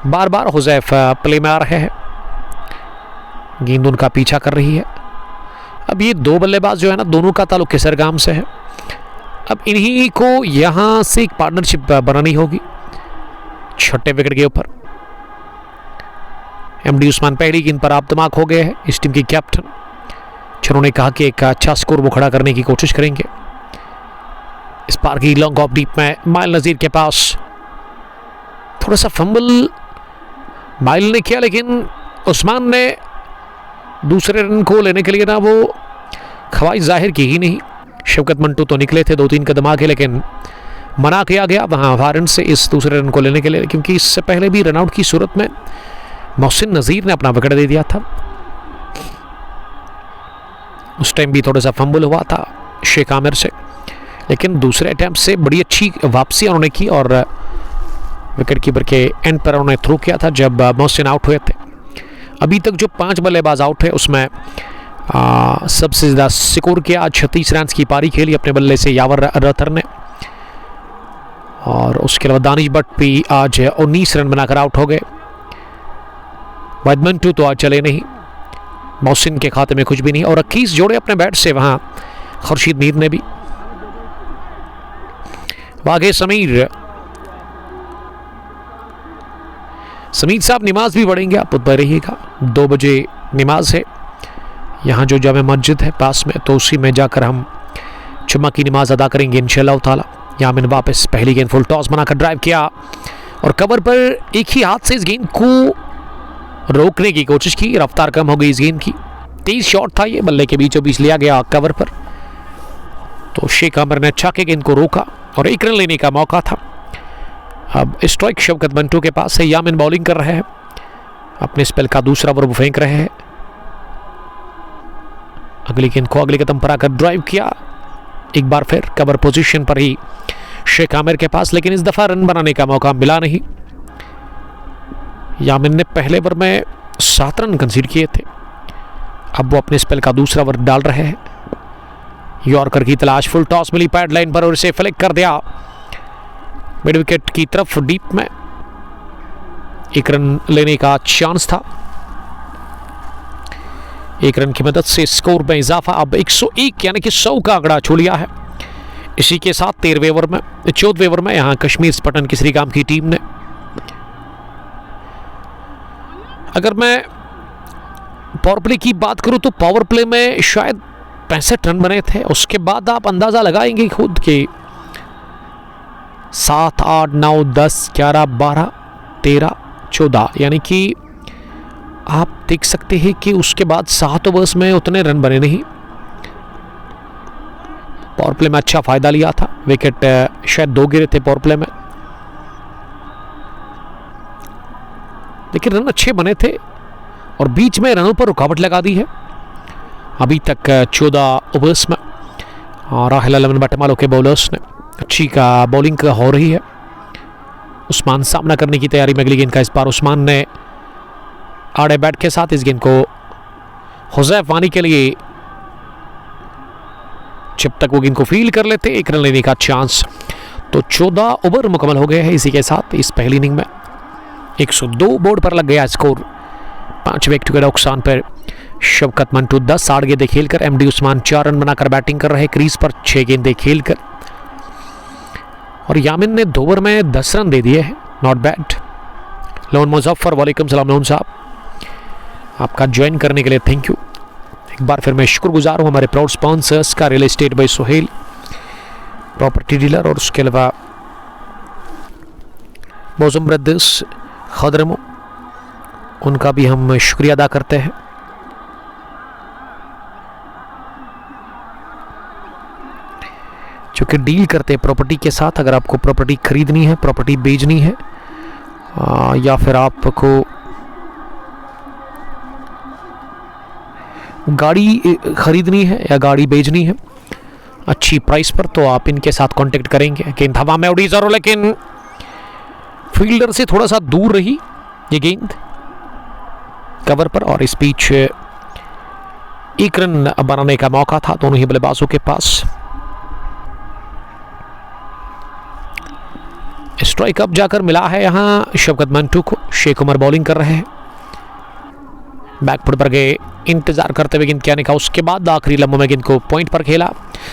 बार बार हुज़ैफ प्ले में आ रहे हैं, गेंद उनका पीछा कर रही है। अब ये दो बल्लेबाज जो है ना, दोनों का ताल्लुक केसरगाम से है। अब इन्हीं को यहां से एक पार्टनरशिप बनानी होगी छठे विकेट के ऊपर। एमडी उस्मान पहली गेंद पर आप दिमाग हो गए हैं इस टीम के कैप्टन, जिन्होंने कहा कि एक अच्छा स्कोर वो खड़ा करने की कोशिश करेंगे। इस पार की लॉन्ग ऑफ डीप में माइल नज़ीर के पास थोड़ा सा फंबल माइल ने किया, लेकिन उस्मान ने दूसरे रन को लेने के लिए ना वो ख्वाहिश जाहिर की ही नहीं। शौकत मंटू तो निकले थे 2-3 कदम आगे, लेकिन मना किया गया वहाँ वारन से इस दूसरे रन को लेने के लिए, क्योंकि इससे पहले भी रनआउट की सूरत में मोहसिन नज़ीर ने अपना विकेट दे दिया था। उस टाइम भी थोड़ा सा फंबल हुआ था शेख आमिर से, लेकिन दूसरे अटैम्प्ट से बड़ी अच्छी वापसी उन्होंने की और विकेट कीपर के एंड पर उन्होंने थ्रो किया था जब मोहसिन आउट हुए थे। अभी तक जो 5 बल्लेबाज आउट है उसमें सबसे ज़्यादा स्कोर किया, 36 रन की पारी खेली अपने बल्ले से यावर रथर ने, और उसके अलावा दानिश भट्ट भी आज 19 रन बनाकर आउट हो गए। वैदमंटू तो आज चले नहीं, मोहसिन के खाते में कुछ भी नहीं, और 21 जोड़े अपने बैट से वहां खुर्शीद मीर ने भी। वागे समीर साहब नमाज भी पढ़ेंगे, आप उठ रहिएगा, 2 बजे नमाज है यहाँ जो जामे मस्जिद है पास में, तो उसी में जाकर हम जुम्मा की नमाज अदा करेंगे इंशाअल्लाह ताला। यामिन वापस पहली गेंद फुल टॉस बनाकर ड्राइव किया और कवर पर एक ही हाथ से इस गेंद को रोकने की कोशिश की, रफ्तार कम हो गई इस गेंद की। 30 शॉट था ये, बल्ले के बीचों बीच लिया गया कवर पर, तो शेख आमिर ने अच्छा के गेंद को रोका और 1 रन लेने का मौका था। अब स्ट्राइक शौकत मंटू के पास है, यामिन बॉलिंग कर रहे हैं, अपने स्पेल का दूसरा ओवर फेंक रहे हैं। अगली गेंद को अगले कदम पर आकर ड्राइव किया, एक बार फिर कवर पोजीशन पर ही शेख आमिर के पास, लेकिन इस दफा रन बनाने का मौका मिला नहीं। यामिन ने पहले ओवर में 7 रन कंसीड किए थे, अब वो अपने स्पेल का दूसरा ओवर डाल रहे हैं। यॉर्कर की तलाश, फुल टॉस मिली पैड लाइन पर और इसे फ्लिक कर दिया मिड विकेट की तरफ डीप में। 1 रन लेने का चांस था, 1 रन की मदद से स्कोर में इजाफा, अब 101 यानी कि 100 का आंकड़ा छू लिया है। इसी के साथ 13वें ओवर में 14वें ओवर में यहां कश्मीर स्पटन केसरीगाम की टीम ने, अगर मैं पावर प्ले की बात करूं तो पावर प्ले में शायद 65 रन बने थे। उसके बाद आप अंदाज़ा लगाएंगे खुद के 7, 8, 9, 10, 11, 12, 13, 14, यानी कि आप देख सकते हैं कि उसके बाद 7 ओवर्स में उतने रन बने नहीं। पावर प्ले में अच्छा फायदा लिया था, विकेट शायद 2 गिरे थे पावर प्ले में, लेकिन रन अच्छे बने थे और बीच में रनों पर रुकावट लगा दी है। अभी तक 14 ओवर्स में राहिल अलवन बटमालों के बॉलर्स ने अच्छी का बॉलिंग हो रही है। उस्मान सामना करने की तैयारी में अगली गेंद का। इस बार उस्मान ने आड़े बैट के साथ इस गेंद को हुज़ैफ वानी के लिए, जब तक वो गेंद को फील्ड कर लेते 1 रन लेने का चांस। तो 14 ओवर मुकम्मल हो गए हैं इसी के साथ इस पहली इनिंग में। 102 बोर्ड पर लग गया स्कोर। 5 विकेट के नुकसान पर शौकत मंटू 10 8 गेंदें खेलकर, एमडी उस्मान 4 रन बनाकर बैटिंग कर रहे, क्रीज पर 6 गेंदें खेलकर, और यामिन ने 2 ओवर में 10 रन दे दिए हैं। Not bad. लोन मुजफ्फर, वालेकुम सलाम लोन साहब, आपका ज्वाइन करने के लिए थैंक यू। एक बार फिर मैं शुक्रगुजार हूँ हमारे प्राउड स्पॉन्सर्स का, real estate by Suhail property dealer, और उसके अलावा मौसम ब्रदर्स खदरमो, उनका भी हम शुक्रिया अदा करते हैं। जो कि डील करते हैं प्रॉपर्टी के साथ। अगर आपको प्रॉपर्टी खरीदनी है, प्रॉपर्टी बेचनी है, या फिर आपको गाड़ी खरीदनी है या गाड़ी बेचनी है अच्छी प्राइस पर, तो आप इनके साथ कांटेक्ट करेंगे। गेंद हवा में उड़ी जरूर, लेकिन फील्डर से थोड़ा सा दूर रही ये गेंद कवर पर, और इस बीच 1 रन बनाने का मौका था दोनों ही बल्लेबाजों के पास। स्ट्राइक अप जाकर मिला है यहां शौकत मंटू को। शेख उमर बॉलिंग कर रहे हैं, बैकफुट पर गए इंतजार करते हुए गेंद के आने का। उसके बाद आखिरी लम्हों में गेंद को पॉइंट पर खेला।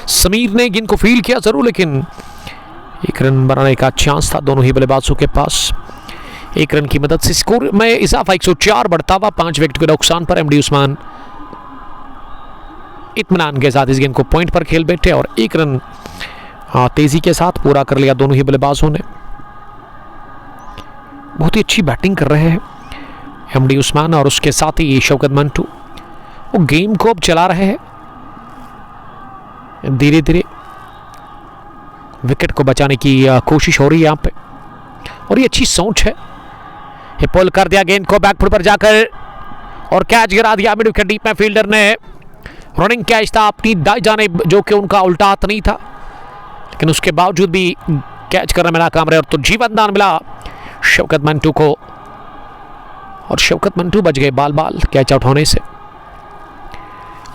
समीर ने गेंद को फील्ड किया जरूर, लेकिन 1 रन बनाने का चांस था दोनों ही बल्लेबाजों के पास। 1 रन की मदद से स्कोर में इजाफा 104 बढ़ता हुआ। 5 विकेट के नुकसान पर एमडी उस्मान इत्मीनान के साथ इस गेंद को पॉइंट पर खेल बैठे, और 1 रन तेजी के साथ पूरा कर लिया दोनों ही बल्लेबाजों ने। बहुत ही अच्छी बैटिंग कर रहे हैं एमडी उस्मान, और उसके साथ ही शौकत मंटू वो गेम को अब चला रहे हैं धीरे धीरे। विकेट को बचाने की कोशिश हो रही है यहाँ पे, और ये अच्छी सोच है। ये पुल कर दिया गेंद को बैकफुट पर जाकर, और कैच गिरा दिया मिड विकेट डीप में। फील्डर ने रनिंग कैच था अपनी दाई जानिब, जो कि उनका उल्टा हाथ नहीं था, लेकिन उसके बावजूद भी कैच करने में नाकाम रहे, और तो जीवन दान मिला शौकत मंटू को, और शौकत मंटू बच गए बाल बाल कैच आउट होने से।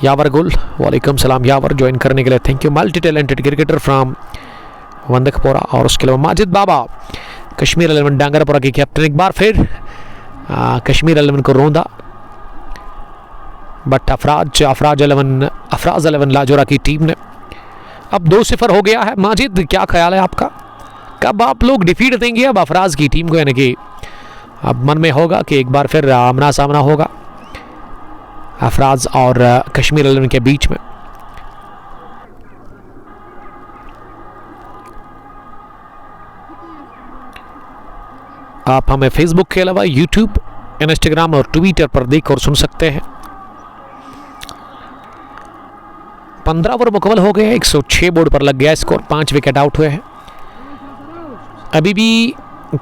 यावर गुल, वालेकुम सलाम यावर, ज्वाइन करने के लिए thank you. Multi talented cricketer from Wandakpora, और उसके अलावा माजिद बाबा कश्मीर 11 डांगरपुरा के कैप्टन। एक बार फिर कश्मीर 11 को रोंदा, बट अफराज 11 लाजोरा की टीम ने अब 2-0 हो गया है। माजिद, क्या ख्याल है आपका, कब आप लोग डिफीट देंगे अब अफराज की टीम को? यानी कि अब मन में होगा कि एक बार फिर आमना सामना होगा अफराज और कश्मीर 11 के बीच में। आप हमें फेसबुक के अलावा यूट्यूब, इंस्टाग्राम और ट्विटर पर देख और सुन सकते हैं। 15 ओवर मुकम्मल हो गए हैं, 106 बोर्ड पर लग गया स्कोर। 5 विकेट आउट हुए हैं। अभी भी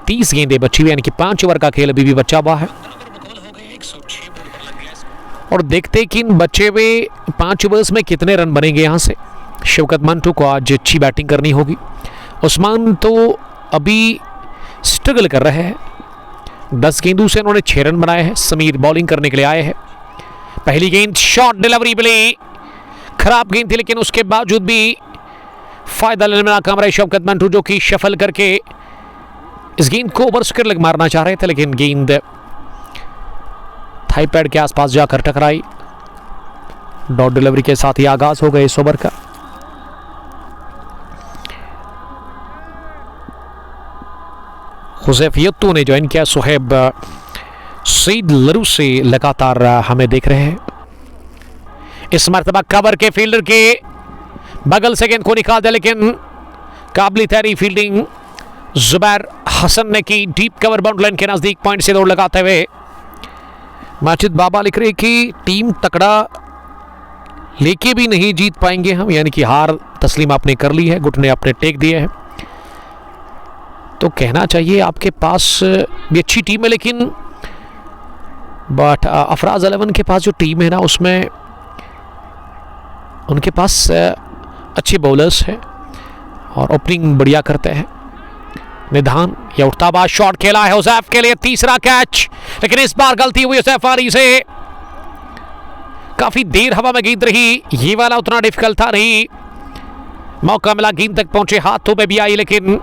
30 गेंदें बची हुई, यानी कि 5 ओवर का खेल अभी भी बचा हुआ है, और देखते कि इन बचे हुए 5 ओवर्स में कितने रन बनेंगे। यहाँ से शौकत मंटू को आज अच्छी बैटिंग करनी होगी। उस्मान तो अभी स्ट्रगल कर रहे हैं। 10 गेंदों से उन्होंने 6 रन बनाए हैं। समीर बॉलिंग करने के लिए आए हैं। पहली गेंद शॉर्ट डिलीवरी मिली, खराब गेंद थी, लेकिन उसके बावजूद भी फायदा लेने में नाकाम रहे शौकत मंटू, जो कि शफल करके इस गेंद को ओवर स्क्वायर लग मारना चाह रहे थे, लेकिन गेंद थाई पैड के आसपास जाकर टकराई। डॉट डिलीवरी के साथ ही आगाज हो गए इस ओवर का। हुज़ैफ यत्तू ने ज्वाइन किया। सुहेब सईद लरू से लगातार हमें देख रहे हैं। इस मर्तबा कवर के फील्डर के बगल से गेंद को निकाल दिया, लेकिन काबिल तैयारी फील्डिंग जुबैर हसन ने की। डीप कवर बाउंड्री लाइन के नजदीक पॉइंट से दौड़ लगाते हुए माजिद बाबा लिख रहे कि टीम तकड़ा लेके भी नहीं जीत पाएंगे हम, यानी कि हार तस्लीम आपने कर ली है, घुटने आपने टेक दिए हैं। तो कहना चाहिए आपके पास भी अच्छी टीम है, लेकिन बट अफराज 11 के पास जो टीम है ना, उसमें उनके पास अच्छे बॉलर्स हैं और ओपनिंग बढ़िया करते हैं। निधान या उठता बाज शॉट खेला है हुज़ैफ के लिए, तीसरा कैच, लेकिन इस बार गलती हुई हुज़ैफ आरी से। काफी देर हवा में गेंद रही, ये वाला उतना डिफिकल्ट था नहीं, मौका मिला, गेंद तक पहुंचे, हाथों में भी आई, लेकिन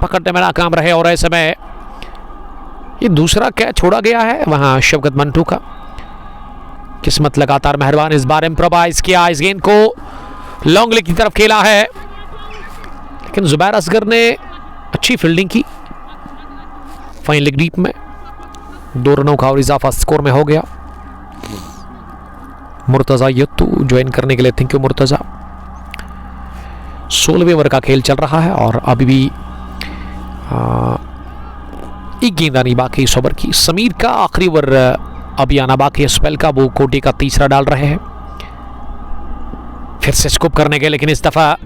पकड़ने में नाकाम रहे। और ऐसे में ये दूसरा कैच छोड़ा गया है वहां शवकत मंटू का। किस्मत लगातार मेहरबान, इस बार इम्प्रोवाइज किया, इस गेंद को लॉन्ग लेग की तरफ खेला है, लेकिन जुबैर असगर ने अच्छी फील्डिंग की। फाइन लेग डीप में 2 रनों का और इजाफा स्कोर में हो गया। मुर्तजा यत्तू ज्वाइन करने के लिए, थैंक यू मुर्तजा। 16वें ओवर का खेल चल रहा है और अभी भी एक गेंद आनी बाकी इस ओवर की। समीर का आखिरी ओवर अभी आना बाकी है स्पेल का, वो कोटी का तीसरा डाल रहे हैं। फिर से स्कूप करने के, लेकिन इस दफा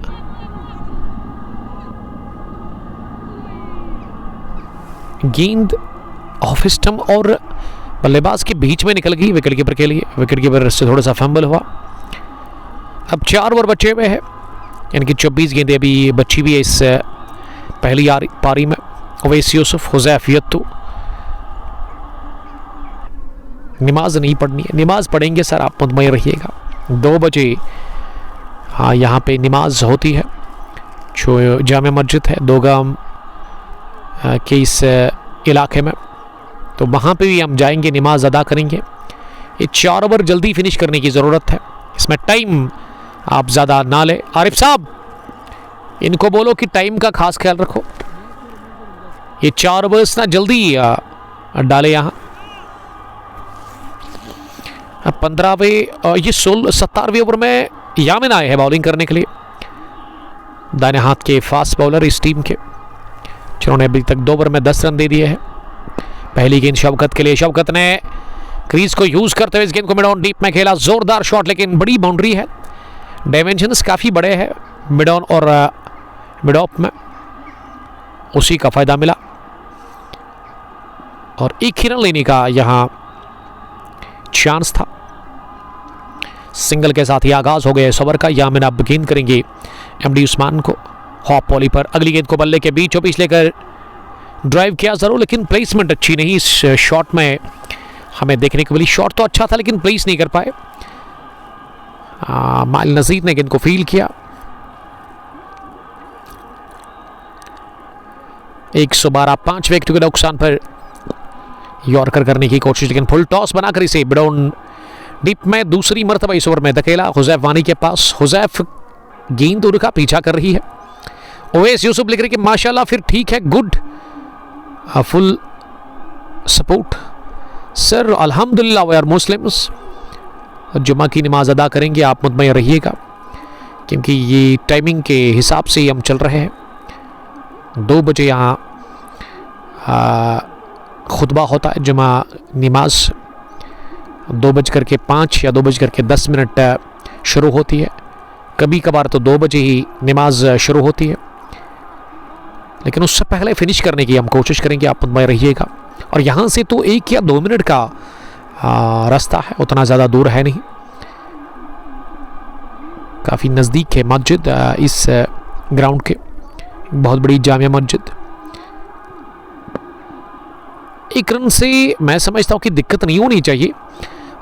गेंद ऑफ स्टंप और बल्लेबाज के बीच में निकल गई विकेट कीपर के लिए। विकेट कीपर से थोड़ा सा फंबल हुआ। अब 4 ओवर बचे हुए हैं, यानी कि 24 गेंदें अभी बची हुई है इस पहली पारी में। ओवैस यूसुफ, हुज़ैफ यत्तू। नमाज नहीं पढ़नी है, नमाज पढ़ेंगे सर, आप मुतमईन रहिएगा। 2 बजे हाँ यहाँ पे नमाज होती है, जो जामे मस्जिद है दोगाम के इस इलाके में, तो वहाँ पे भी हम जाएंगे, नमाज अदा करेंगे। ये 4 ओवर जल्दी फिनिश करने की ज़रूरत है, इसमें टाइम आप ज़्यादा ना ले। आरिफ साहब इनको बोलो कि टाइम का खास ख्याल रखो, ये 4 ओवर्स ना जल्दी डाले यहाँ। 15वें ये 17वें ओवर में यामिन आए हैं बॉलिंग करने के लिए, दाहिने हाथ के फास्ट बॉलर इस टीम के, जिन्होंने अभी तक 2 ओवर में 10 रन दे दिए हैं। पहली गेंद शवकत के लिए, शवकत ने क्रीज को यूज करते हुए इस गेंद को मिड ऑन डीप में खेला, जोरदार शॉट, लेकिन बड़ी बाउंड्री है, डायमेंशंस काफ़ी बड़े हैं मिड ऑन और मिड ऑफ में, उसी का फायदा मिला और एक ही रन लेने का यहाँ चांस था। सिंगल के साथ ही आगाज हो गया इस ओवर का। यामिन अब गेंद करेंगे एमडी उस्मान को हॉप वॉली पर, अगली गेंद को बल्ले के बीचों बीच लेकर ड्राइव किया जरूर, लेकिन प्लेसमेंट अच्छी नहीं इस शॉट में हमें देखने को मिली। शॉट तो अच्छा था लेकिन प्लेस नहीं कर पाए। माइल नजीर ने गेंद को फील किया। 112 5 विकेट के नुकसान पर यॉर्कर करने की कोशिश, लेकिन फुल टॉस बनाकर इसे बिडॉन डीप में दूसरी मर्तबा इस ओवर में धकेला हुज़ैफ वानी के पास। हुज़ैफ गेंद उनका पीछा कर रही है। ओवैस यूसुफ लिख रही कि माशाल्लाह, फिर ठीक है, गुड, फुल सपोर्ट सर, अल्हम्दुलिल्लाह वी आर मुस्लिम्स। जुमा की नमाज अदा करेंगे, आप मुतमईन रहिएगा, क्योंकि ये टाइमिंग के हिसाब से ही हम चल रहे हैं। 2 बजे यहाँ खुतबा होता है, जुमा नमाज 2:05 या 2:10 शुरू होती है। कभी कभार तो 2 बजे ही नमाज शुरू होती है, लेकिन उससे पहले फिनिश करने की हम कोशिश करेंगे, आप मुतमईन रहिएगा। और यहाँ से तो 1 या 2 मिनट का रास्ता है, उतना ज़्यादा दूर है नहीं, काफ़ी नज़दीक है मस्जिद इस ग्राउंड के, बहुत बड़ी जामिया मस्जिद। 1 रन से मैं समझता हूँ कि दिक्कत नहीं होनी चाहिए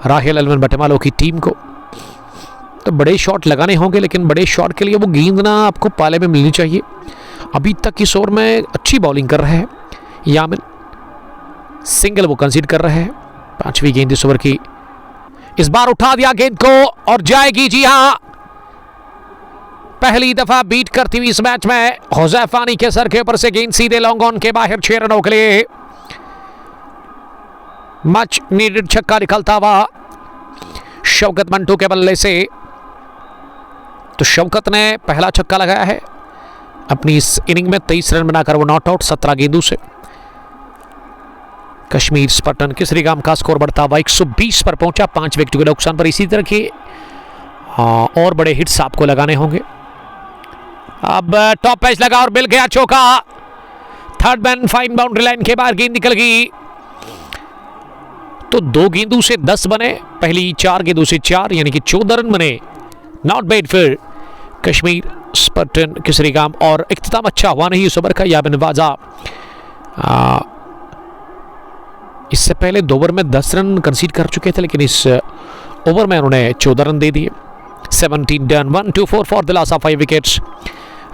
राहिल 11 बटेमालो की टीम को। तो बड़े शॉट लगाने होंगे, लेकिन बड़े शॉट के लिए वो गेंद ना आपको पाले में मिलनी चाहिए। अभी तक इस ओवर में अच्छी बॉलिंग कर रहे हैं यामिन, सिंगल वो कंसीड कर रहे हैं। 5वीं गेंद इस ओवर की, इस बार उठा दिया गेंद को और जाएगी, जी हां, पहली दफा बीट करती हुई इस मैच में हुज़ैफ वानी के सर के ऊपर से गेंद सीधे लॉन्ग ऑन के बाहर 6 रनों के लिए। मच नीडेड छक्का निकलता हुआ शौकत मंटू के बल्ले से। तो शौकत ने पहला छक्का लगाया है अपनी इस इनिंग में, 23 रन बनाकर वो नॉट आउट 17 गेंदों से। कश्मीर स्पर्टन केसरीगाम का स्कोर बढ़ता हुआ 120 पर पहुंचा 5 विकेट के नुकसान पर। इसी तरह के और बड़े हिट्स आपको लगाने होंगे। अब टॉप पैच लगा और मिल गया चौका। Third man fine boundary line के बाहर गेंद निकल गई। तो 2 गेंदों से 10 बने, पहली 4 गेंदों से 4 यानी कि 14 रन बने। नॉट बैड फिर कश्मीर स्पर्टन केसरीगाम। और इख्तिताम अच्छा हुआ नहीं इस ओवर का। याबिन वाजा इससे पहले 2 ओवर में 10 रन कंसीड कर चुके थे, लेकिन इस ओवर में उन्होंने 14 रन दे दिए। 17 done 1-2-4 for the loss of 5 wickets.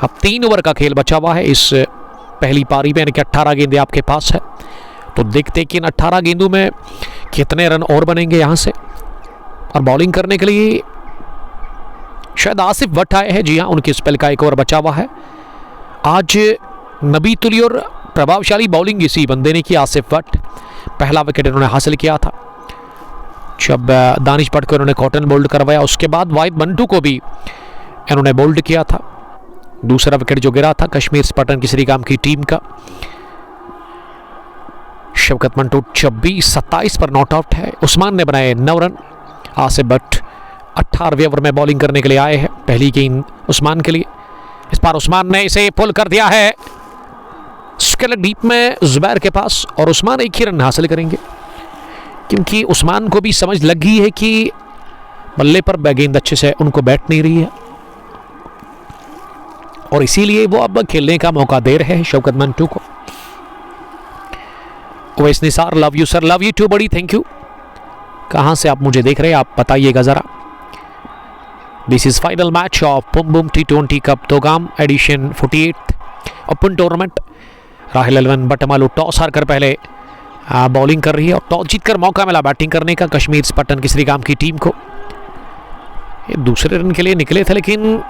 अब 3 ओवर का खेल बचा हुआ है इस पहली पारी में, यानी कि 18 गेंदें आपके पास है। तो देखते हैं कि इन 18 गेंदों में कितने रन और बनेंगे यहां से। और बॉलिंग करने के लिए शायद आसिफ भट्ट आए हैं। जी हाँ, उनके स्पेल का एक ओवर बचा हुआ है। आज नबी तुली और प्रभावशाली बॉलिंग इसी बंदे ने की, आसिफ भट्ट। पहला विकेट इन्होंने हासिल किया था जब दानिश भट्ट को इन्होंने कॉटन बोल्ड करवाया। उसके बाद वाहिद मंटू को भी इन्होंने बोल्ड किया था। दूसरा विकेट जो गिरा था कश्मीर स्पर्टन केसरीगाम की टीम का। शौकत मंटू 26-27 पर नॉट आउट है। उस्मान ने बनाए 9 रन। आसिफ भट्ट 18वें ओवर में बॉलिंग करने के लिए आए हैं। पहली गेंद उस्मान के लिए। इस बार उस्मान ने इसे पुल कर दिया है स्केलेट डीप में जुबैर के पास, और उस्मान एक ही रन हासिल करेंगे क्योंकि उस्मान को भी समझ लग गई है कि बल्ले पर गेंद अच्छे से उनको बैठ नहीं रही है, और इसीलिए वो अब खेलने का मौका दे रहे हैं शौकत मंटू को। Owais Nisar, love you sir. Love you too buddy, thank you. कहां से आप मुझे देख रहे हैं आप बताइएगा जरा। This is final match of Boom Boom T20 cup Dogam edition 48 open tournament. Rahil Alwan Batmaloo toss हारकर पहले बॉलिंग कर रही है, और टॉस जीतकर मौका मिला बैटिंग करने का कश्मीर स्पर्टन केसरीगाम की टीम को। ये दूसरे रन के लिए निकले थे, लेकिन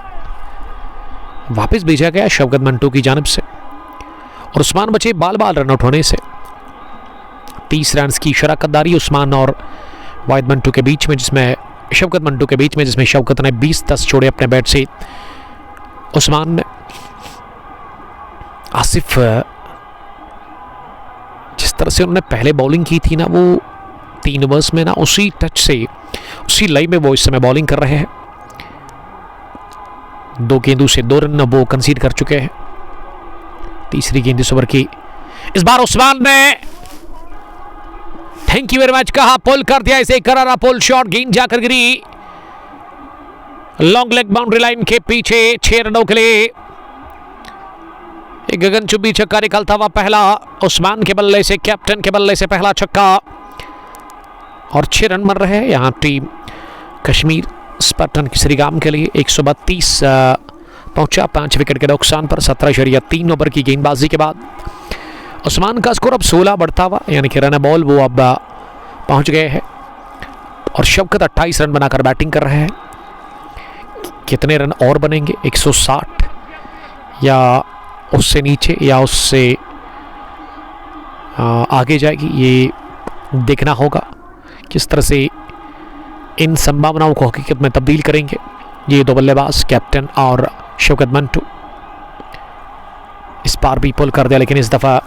वापस भेजा गया शौकत मंटू की जानिब से, और उस्मान बचे बाल बाल रन आउट होने से। 30 रन की शराकतदारी उस्मान और वाहिद मंटू के बीच में, जिसमें शौकत मंटू के बीच में, जिसमें शौकत ने 20-10 छोड़े अपने बैट से। उस्मान ने आसिफ जिस तरह से उन्होंने पहले बॉलिंग की थी ना, वो 3 ओवर्स में ना उसी टच से, उसी लाइन में वो इस समय बॉलिंग कर रहे हैं। 2 गेंदों से 2 रन वो कंसीड कर चुके हैं। तीसरी गेंद इस ओवर की। इस बार उस्मान ने थैंक यू वेरी मच कहा, पुल कर दिया इसे। करारा पुल शॉट, गेंद जाकर गिरी लॉन्ग लेग बाउंड्री लाइन के पीछे। 6 रनों के लिए एक गगनचुंबी छक्का निकलता हुआ पहला उस्मान के बल्ले से, कैप्टन के बल्ले से पहला छक्का, और 6 रन बन रहे हैं यहां टीम कश्मीर स्पर्टन केसरीगाम के लिए। 132 पहुंचा 5 विकेट के नुकसान पर 17.3 ओवर की गेंदबाजी के बाद। उस्मान का स्कोर अब 16 बढ़ता हुआ, यानी कि रन बॉल वो अब पहुंच गए हैं, और शौकत 28 रन बनाकर बैटिंग कर रहे हैं। कितने रन और बनेंगे, 160 या उससे नीचे या उससे आगे जाएगी, ये देखना होगा किस तरह से इन संभावनाओं को हकीकत में तब्दील करेंगे ये 2 बल्लेबाज, कैप्टन और शौकत मंटू। इस बार भी पुल कर दिया, लेकिन इस दफ़ा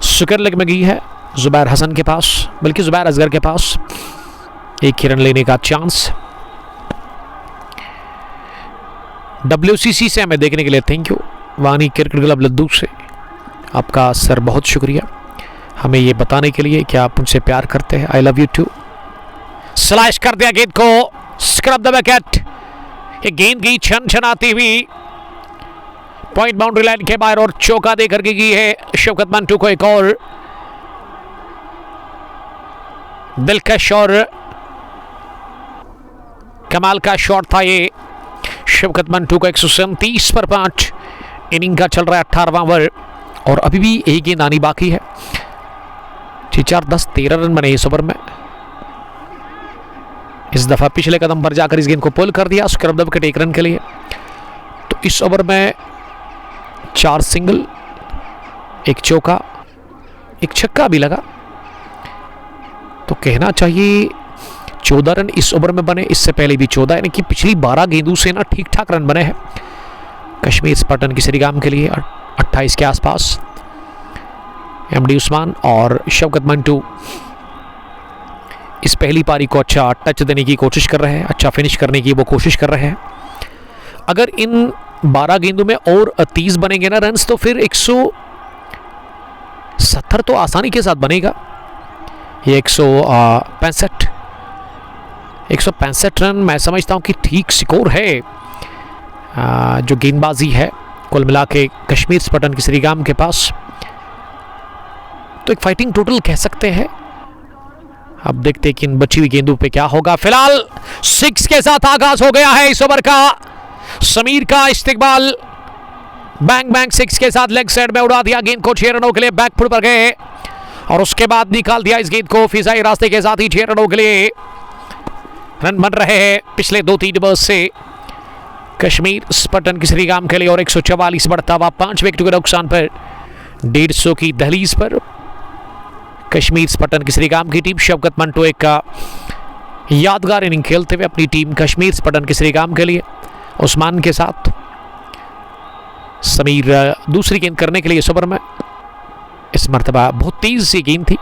सुकर लेग में गई है जुबैर हसन के पास, बल्कि जुबैर असगर के पास। 1 ही रन लेने का चांस। WCC से हमें देखने के लिए थैंक यू। वानी क्रिकेट क्लब लद्दू से आपका सर बहुत शुक्रिया हमें ये बताने के लिए कि आप मुझसे प्यार करते हैं। I love you too. Slash कर दिया गेंद को, स्क्रब द विकेट। ये गेंद की छन छनाती हुई पॉइंट बाउंड्री लाइन के बाहर, और चौका देकर के गई है शौकत मंटू को। एक और दिलकश और कमाल का शॉट था ये शौकत मंटू को। 137 पर 5 इनिंग का चल रहा है 18वां ओवर, और अभी भी एक गेंद आनी बाकी है। 6-4-10-13 रन बने इस ओवर में। इस दफा पिछले कदम पर जाकर इस गेंद को पुल कर दिया, स्क्रब द विकेट 1 रन के लिए। तो इस ओवर में 4 सिंगल, 1 चौका, 1 छक्का भी लगा। तो कहना चाहिए 14 रन इस ओवर में बने, इससे पहले भी 14, यानी कि पिछली 12 गेंदों से ना ठीक ठाक रन बने हैं कश्मीर स्पार्टन की श्रीगाम के लिए। 28 के आसपास एमडी उस्मान और शौकत मंटू इस पहली पारी को अच्छा टच देने की कोशिश कर रहे हैं, अच्छा फिनिश करने की वो कोशिश कर रहे हैं। अगर इन 12 गेंदों में और 30 बनेंगे ना रन्स, तो फिर 170 तो आसानी के साथ बनेगा। ये 165 रन मैं समझता हूं कि ठीक स्कोर है जो गेंदबाजी है कुल मिला के कश्मीर स्पार्टन की श्रीगाम के पास। तो एक फाइटिंग टोटल कह सकते हैं। अब देखते हैं कि इन बची हुई गेंदों पे क्या होगा। फिलहाल 6 के साथ आगाज हो गया है इस ओवर का। समीर का इस्तिकबाल, बैंग बैंग 6 के साथ लेग साइड में उड़ा दिया गेंद को 6 रनों के लिए बैकफुट पर गए और उसके बाद निकाल दिया इस गेंद को फिजाई रास्ते के साथ ही 6 रनों के लिए रन बन रहे हैं पिछले 2-3 ओवर से कश्मीर स्पार्टन की श्रीगाम के लिए। और 144 बढ़ता हुआ 5 विकेट के नुकसान पर 150 की दहलीज पर कश्मीर स्पार्टन की श्रीगाम की टीम। शौकत मंटो एक यादगार इनिंग खेलते हुए अपनी टीम कश्मीर स्पार्टन की श्रीगाम के लिए उस्मान के साथ। समीर दूसरी गेंद करने के लिए इस ओवर में, इस मर्तबा बहुत तेज सी गेंद थी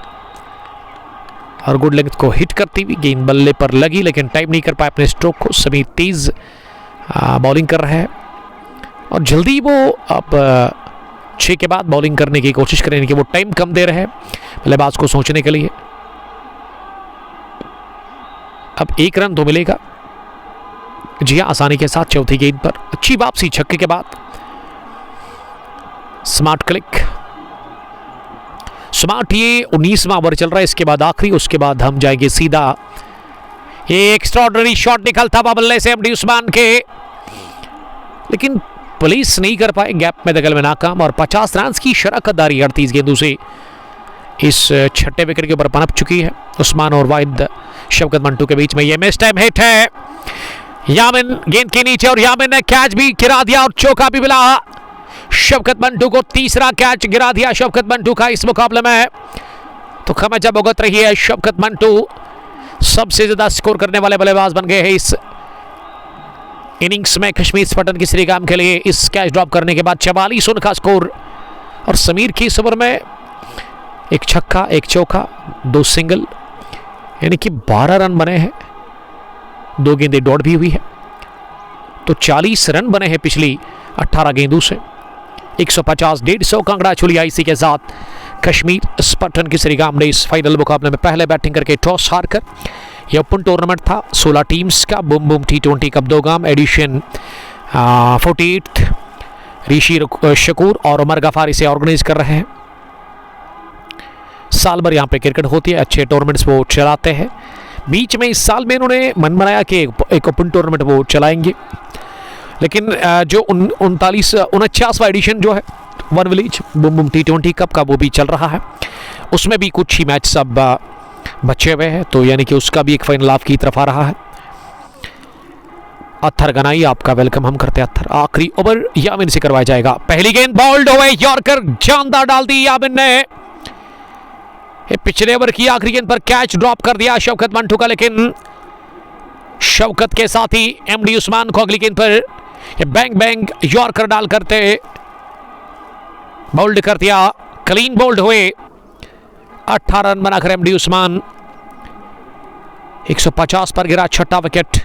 और गुड लेंथ को हिट करती हुई गेंद बल्ले पर लगी, लेकिन टाइम नहीं कर पाए अपने स्ट्रोक को। समीर तेज बॉलिंग कर रहे हैं और जल्दी वो अब 6 के बाद बॉलिंग करने की कोशिश करेंगे कि वो टाइम कम दे रहे हैं बल्लेबाज को सोचने के लिए। अब 1 रन तो मिलेगा जी हाँ, आसानी के साथ चौथी गेंद पर अच्छी वापसी छक्के के बाद। स्मार्ट क्लिक, स्मार्ट ये 19वां ओवर चल रहा है, इसके बाद आखिरी, उसके बाद हम जाएंगे सीधा। ये एक्स्ट्राऑर्डिनरी शॉट निकलता बल्ले से एमडी उस्मान के, लेकिन पुलिस नहीं कर पाए, गैप में दखल में नाकाम। और 50 रन की शराकतदारी 38 गेंदों से इस छठे विकेट के ऊपर पनप चुकी है उस्मान और वाहिद शौकत मंटू के बीच में। ये मिस टाइम हिट है, यामिन गेंद के नीचे और यामिन ने कैच भी गिरा दिया और चौका भी मिला शौकत मंटू को। तीसरा कैच गिरा दिया शौकत मंटू का इस मुकाबले में, तो खमजा भुगत रही है शौकत मंटू। सबसे ज्यादा स्कोर करने वाले बल्लेबाज बन गए हैं इस इनिंग्स में कश्मीर स्पार्टन की श्रीगाम के लिए। इस कैच ड्रॉप करने के बाद 44 रन का स्कोर और समीर की इस ओवर में 1 छक्का 1 चौका 2 सिंगल, यानी कि 12 रन बने हैं, 2 गेंदें डॉट भी हुई है, तो 40 रन बने हैं पिछली 18 गेंदों से। 150 150 का आंकड़ा छू लिया इसी के साथ कश्मीर स्पार्टन की श्रीगाम ने इस फाइनल मुकाबले में पहले बैटिंग करके टॉस हारकर। यह ओपन टूर्नामेंट था 16 टीम्स का, Boom Boom T20 cup Dogam edition 48 Rishi Shakoor और उमर गफार इसे ऑर्गेनाइज कर रहे हैं। साल भर यहाँ पे क्रिकेट होती है, अच्छे टूर्नामेंट्स वो चलाते हैं। बीच में इस साल में इन्होंने मन बनाया कि एक ओपन टूर्नामेंट वो चलाएंगे, लेकिन जो 49वां एडिशन जो है one village boom Boom T20 cup का वो भी चल रहा है, उसमें भी कुछ ही मैच सब बचे हुए हैं, तो यानी कि उसका भी एक फाइनल आपकी तरफ आ रहा है। अत्थर गनाई आपका वेलकम हम करते हैं। अत्थर आखिरी ओवर यामिन से करवाया जाएगा। पहली गेंद बॉल्ड हुए, यॉर्कर जानदार डाल दी यामिन ने। पिछले ओवर की आखिरी गेंद पर कैच ड्रॉप कर दिया शौकत मंटू का, लेकिन शौकत के साथ ही एमडी उस्मान को अगली गेंद पर बैंग बैंग यॉर्कर डाल करते बोल्ड कर दिया। क्लीन बोल्ड हुए, 18 रन बनाकर एमडी उस्मान 150 पर गिरा छठा विकेट।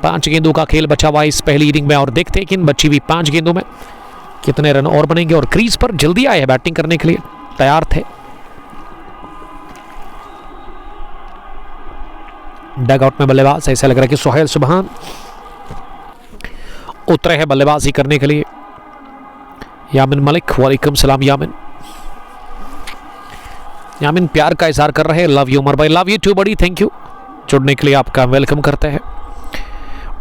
5 गेंदों का खेल बचा हुआ इस पहली इनिंग में और देखते हैं कि इन बची हुई 5 गेंदों में कितने रन और बनेंगे। और क्रीज पर जल्दी आए हैं बैटिंग करने के लिए, तैयार थे। डगआउट में बल्लेबाज, ऐसा लग रहा है कि सुहेल सुभान उतरे हैं बल्लेबाजी करने के लिए। यामिन मलिक, वालेकुम सलाम यामिन। यामिन प्यार का इजहार कर रहे हैं, लव यू उमर भाई, love you too buddy, thank you. जुड़ने के लिए आपका वेलकम करते हैं।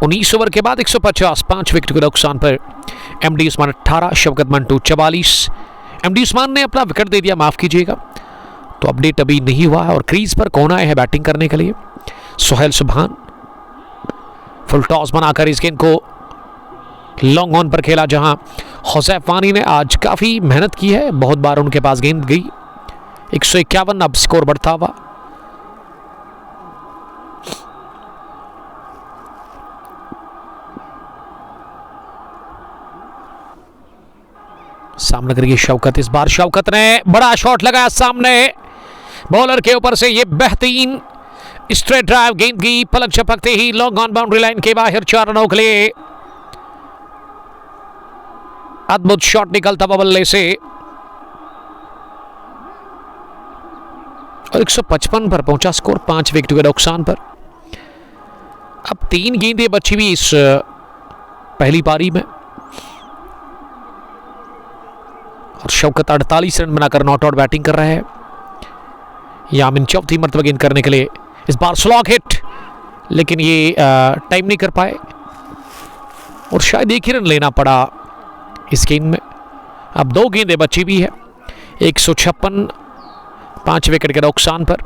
19 ओवर के बाद 150, 5 विकेट के नुकसान पर एमडी उस्मान 18, शौकत मंटू 44। एमडी उस्मान ने अपना विकेट दे दिया, माफ कीजिएगा, तो अपडेट अभी नहीं हुआ है। और क्रीज पर कौन आए हैं बैटिंग करने के लिए? सुहेल सुभान। फुल टॉस बनाकर इस गेंद को लॉन्ग ऑन पर खेला, जहां हुसैफ वानी ने आज काफ़ी मेहनत की है, बहुत बार उनके पास गेंद गई। 151 अब स्कोर बढ़ता हुआ सामने करिए शौकत। इस बार शौकत ने बड़ा शॉट लगाया सामने बॉलर के ऊपर से। ये बेहतरीन स्ट्रेट ड्राइव, गेंद की पलक झपकते ही लॉन्ग ऑन बाउंड्री लाइन के बाहर 4 रनों के लिए। अद्भुत शॉट निकलता बल्ले से और 155 पर पहुंचा स्कोर 5 विकेट के नुकसान पर। अब 3 गेंदें बची हुई इस पहली पारी में और शौकत 48 रन बनाकर नॉट आउट बैटिंग कर रहे हैं। यामिन चौथी मरतबा गेंद करने के लिए। इस बार स्लॉग हिट, लेकिन ये टाइम नहीं कर पाए और शायद 1 ही रन लेना पड़ा इस गेंद में। अब 2 गेंदें बची हुई है, 156 5 विकेट के नुकसान पर।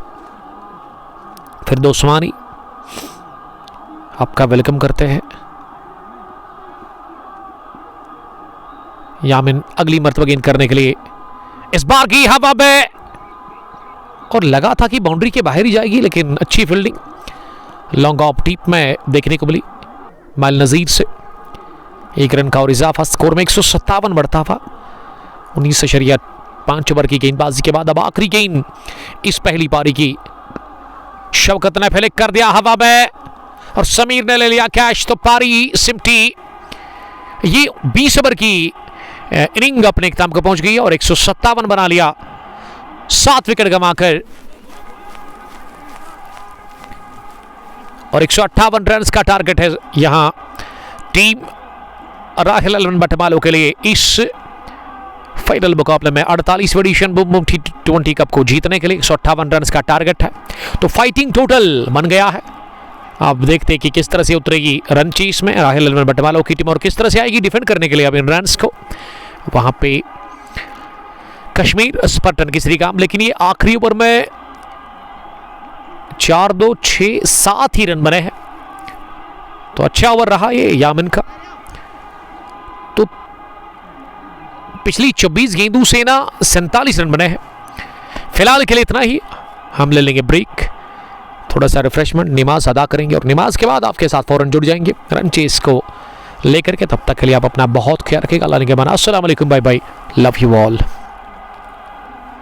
फिर दोस्मानी आपका वेलकम करते हैं। यामिन अगली मरतबा गेंद करने के लिए। इस बार की हवा में और लगा था कि बाउंड्री के बाहर ही जाएगी, लेकिन अच्छी फील्डिंग लॉन्ग ऑफ टीप में देखने को मिली माइल नजीर से। 1 रन का और इजाफा, स्कोर में 157 बढ़ता था। 19.5 ओवर की गेंदबाजी के बाद अब आखिरी गेंद इस पहली पारी की। शौकत ने फ्लिक कर दिया हवा में और समीर ने ले लिया कैच, तो पारी सिमटी। ये 20 ओवर की इनिंग अपने इख्तिताम को पहुंच गई और 157 बना लिया 7 विकेट गंवाकर और 158 रन का टारगेट है यहां टीम राहिल अलवन बटमालों के लिए इस फाइनल मुकाबले में 48वीं edition Boom Boom T20 cup को जीतने के लिए 158 रन का टारगेट है। तो फाइटिंग टोटल बन गया है। अब देखते हैं कि किस तरह से उतरेगी रन चेस में राहिल अलवन बटमालों की टीम और किस तरह से आएगी डिफेंड करने के लिए अब इन रन्स को। वहां पे कश्मीर स्पर्टन की श्रीकाम, लेकिन ये आखिरी ओवर में 4, 2, 6, 7 ही रन बने हैं। तो अच्छा ओवर रहा ये यामिन का। तो पिछली 24 गेंदों से ना 47 रन बने हैं। फिलहाल के लिए इतना ही, हम ले लेंगे ब्रेक, थोड़ा सा रिफ्रेशमेंट, नमाज अदा करेंगे और नमाज के बाद आपके साथ फौरन जुड़ जाएंगे रन चेस को लेकर के। तब तक के लिए आप अपना बहुत ख्याल रखिएगा। अल्लाह ने के माना। अस्सलाम वालेकुम, bye bye, love you all.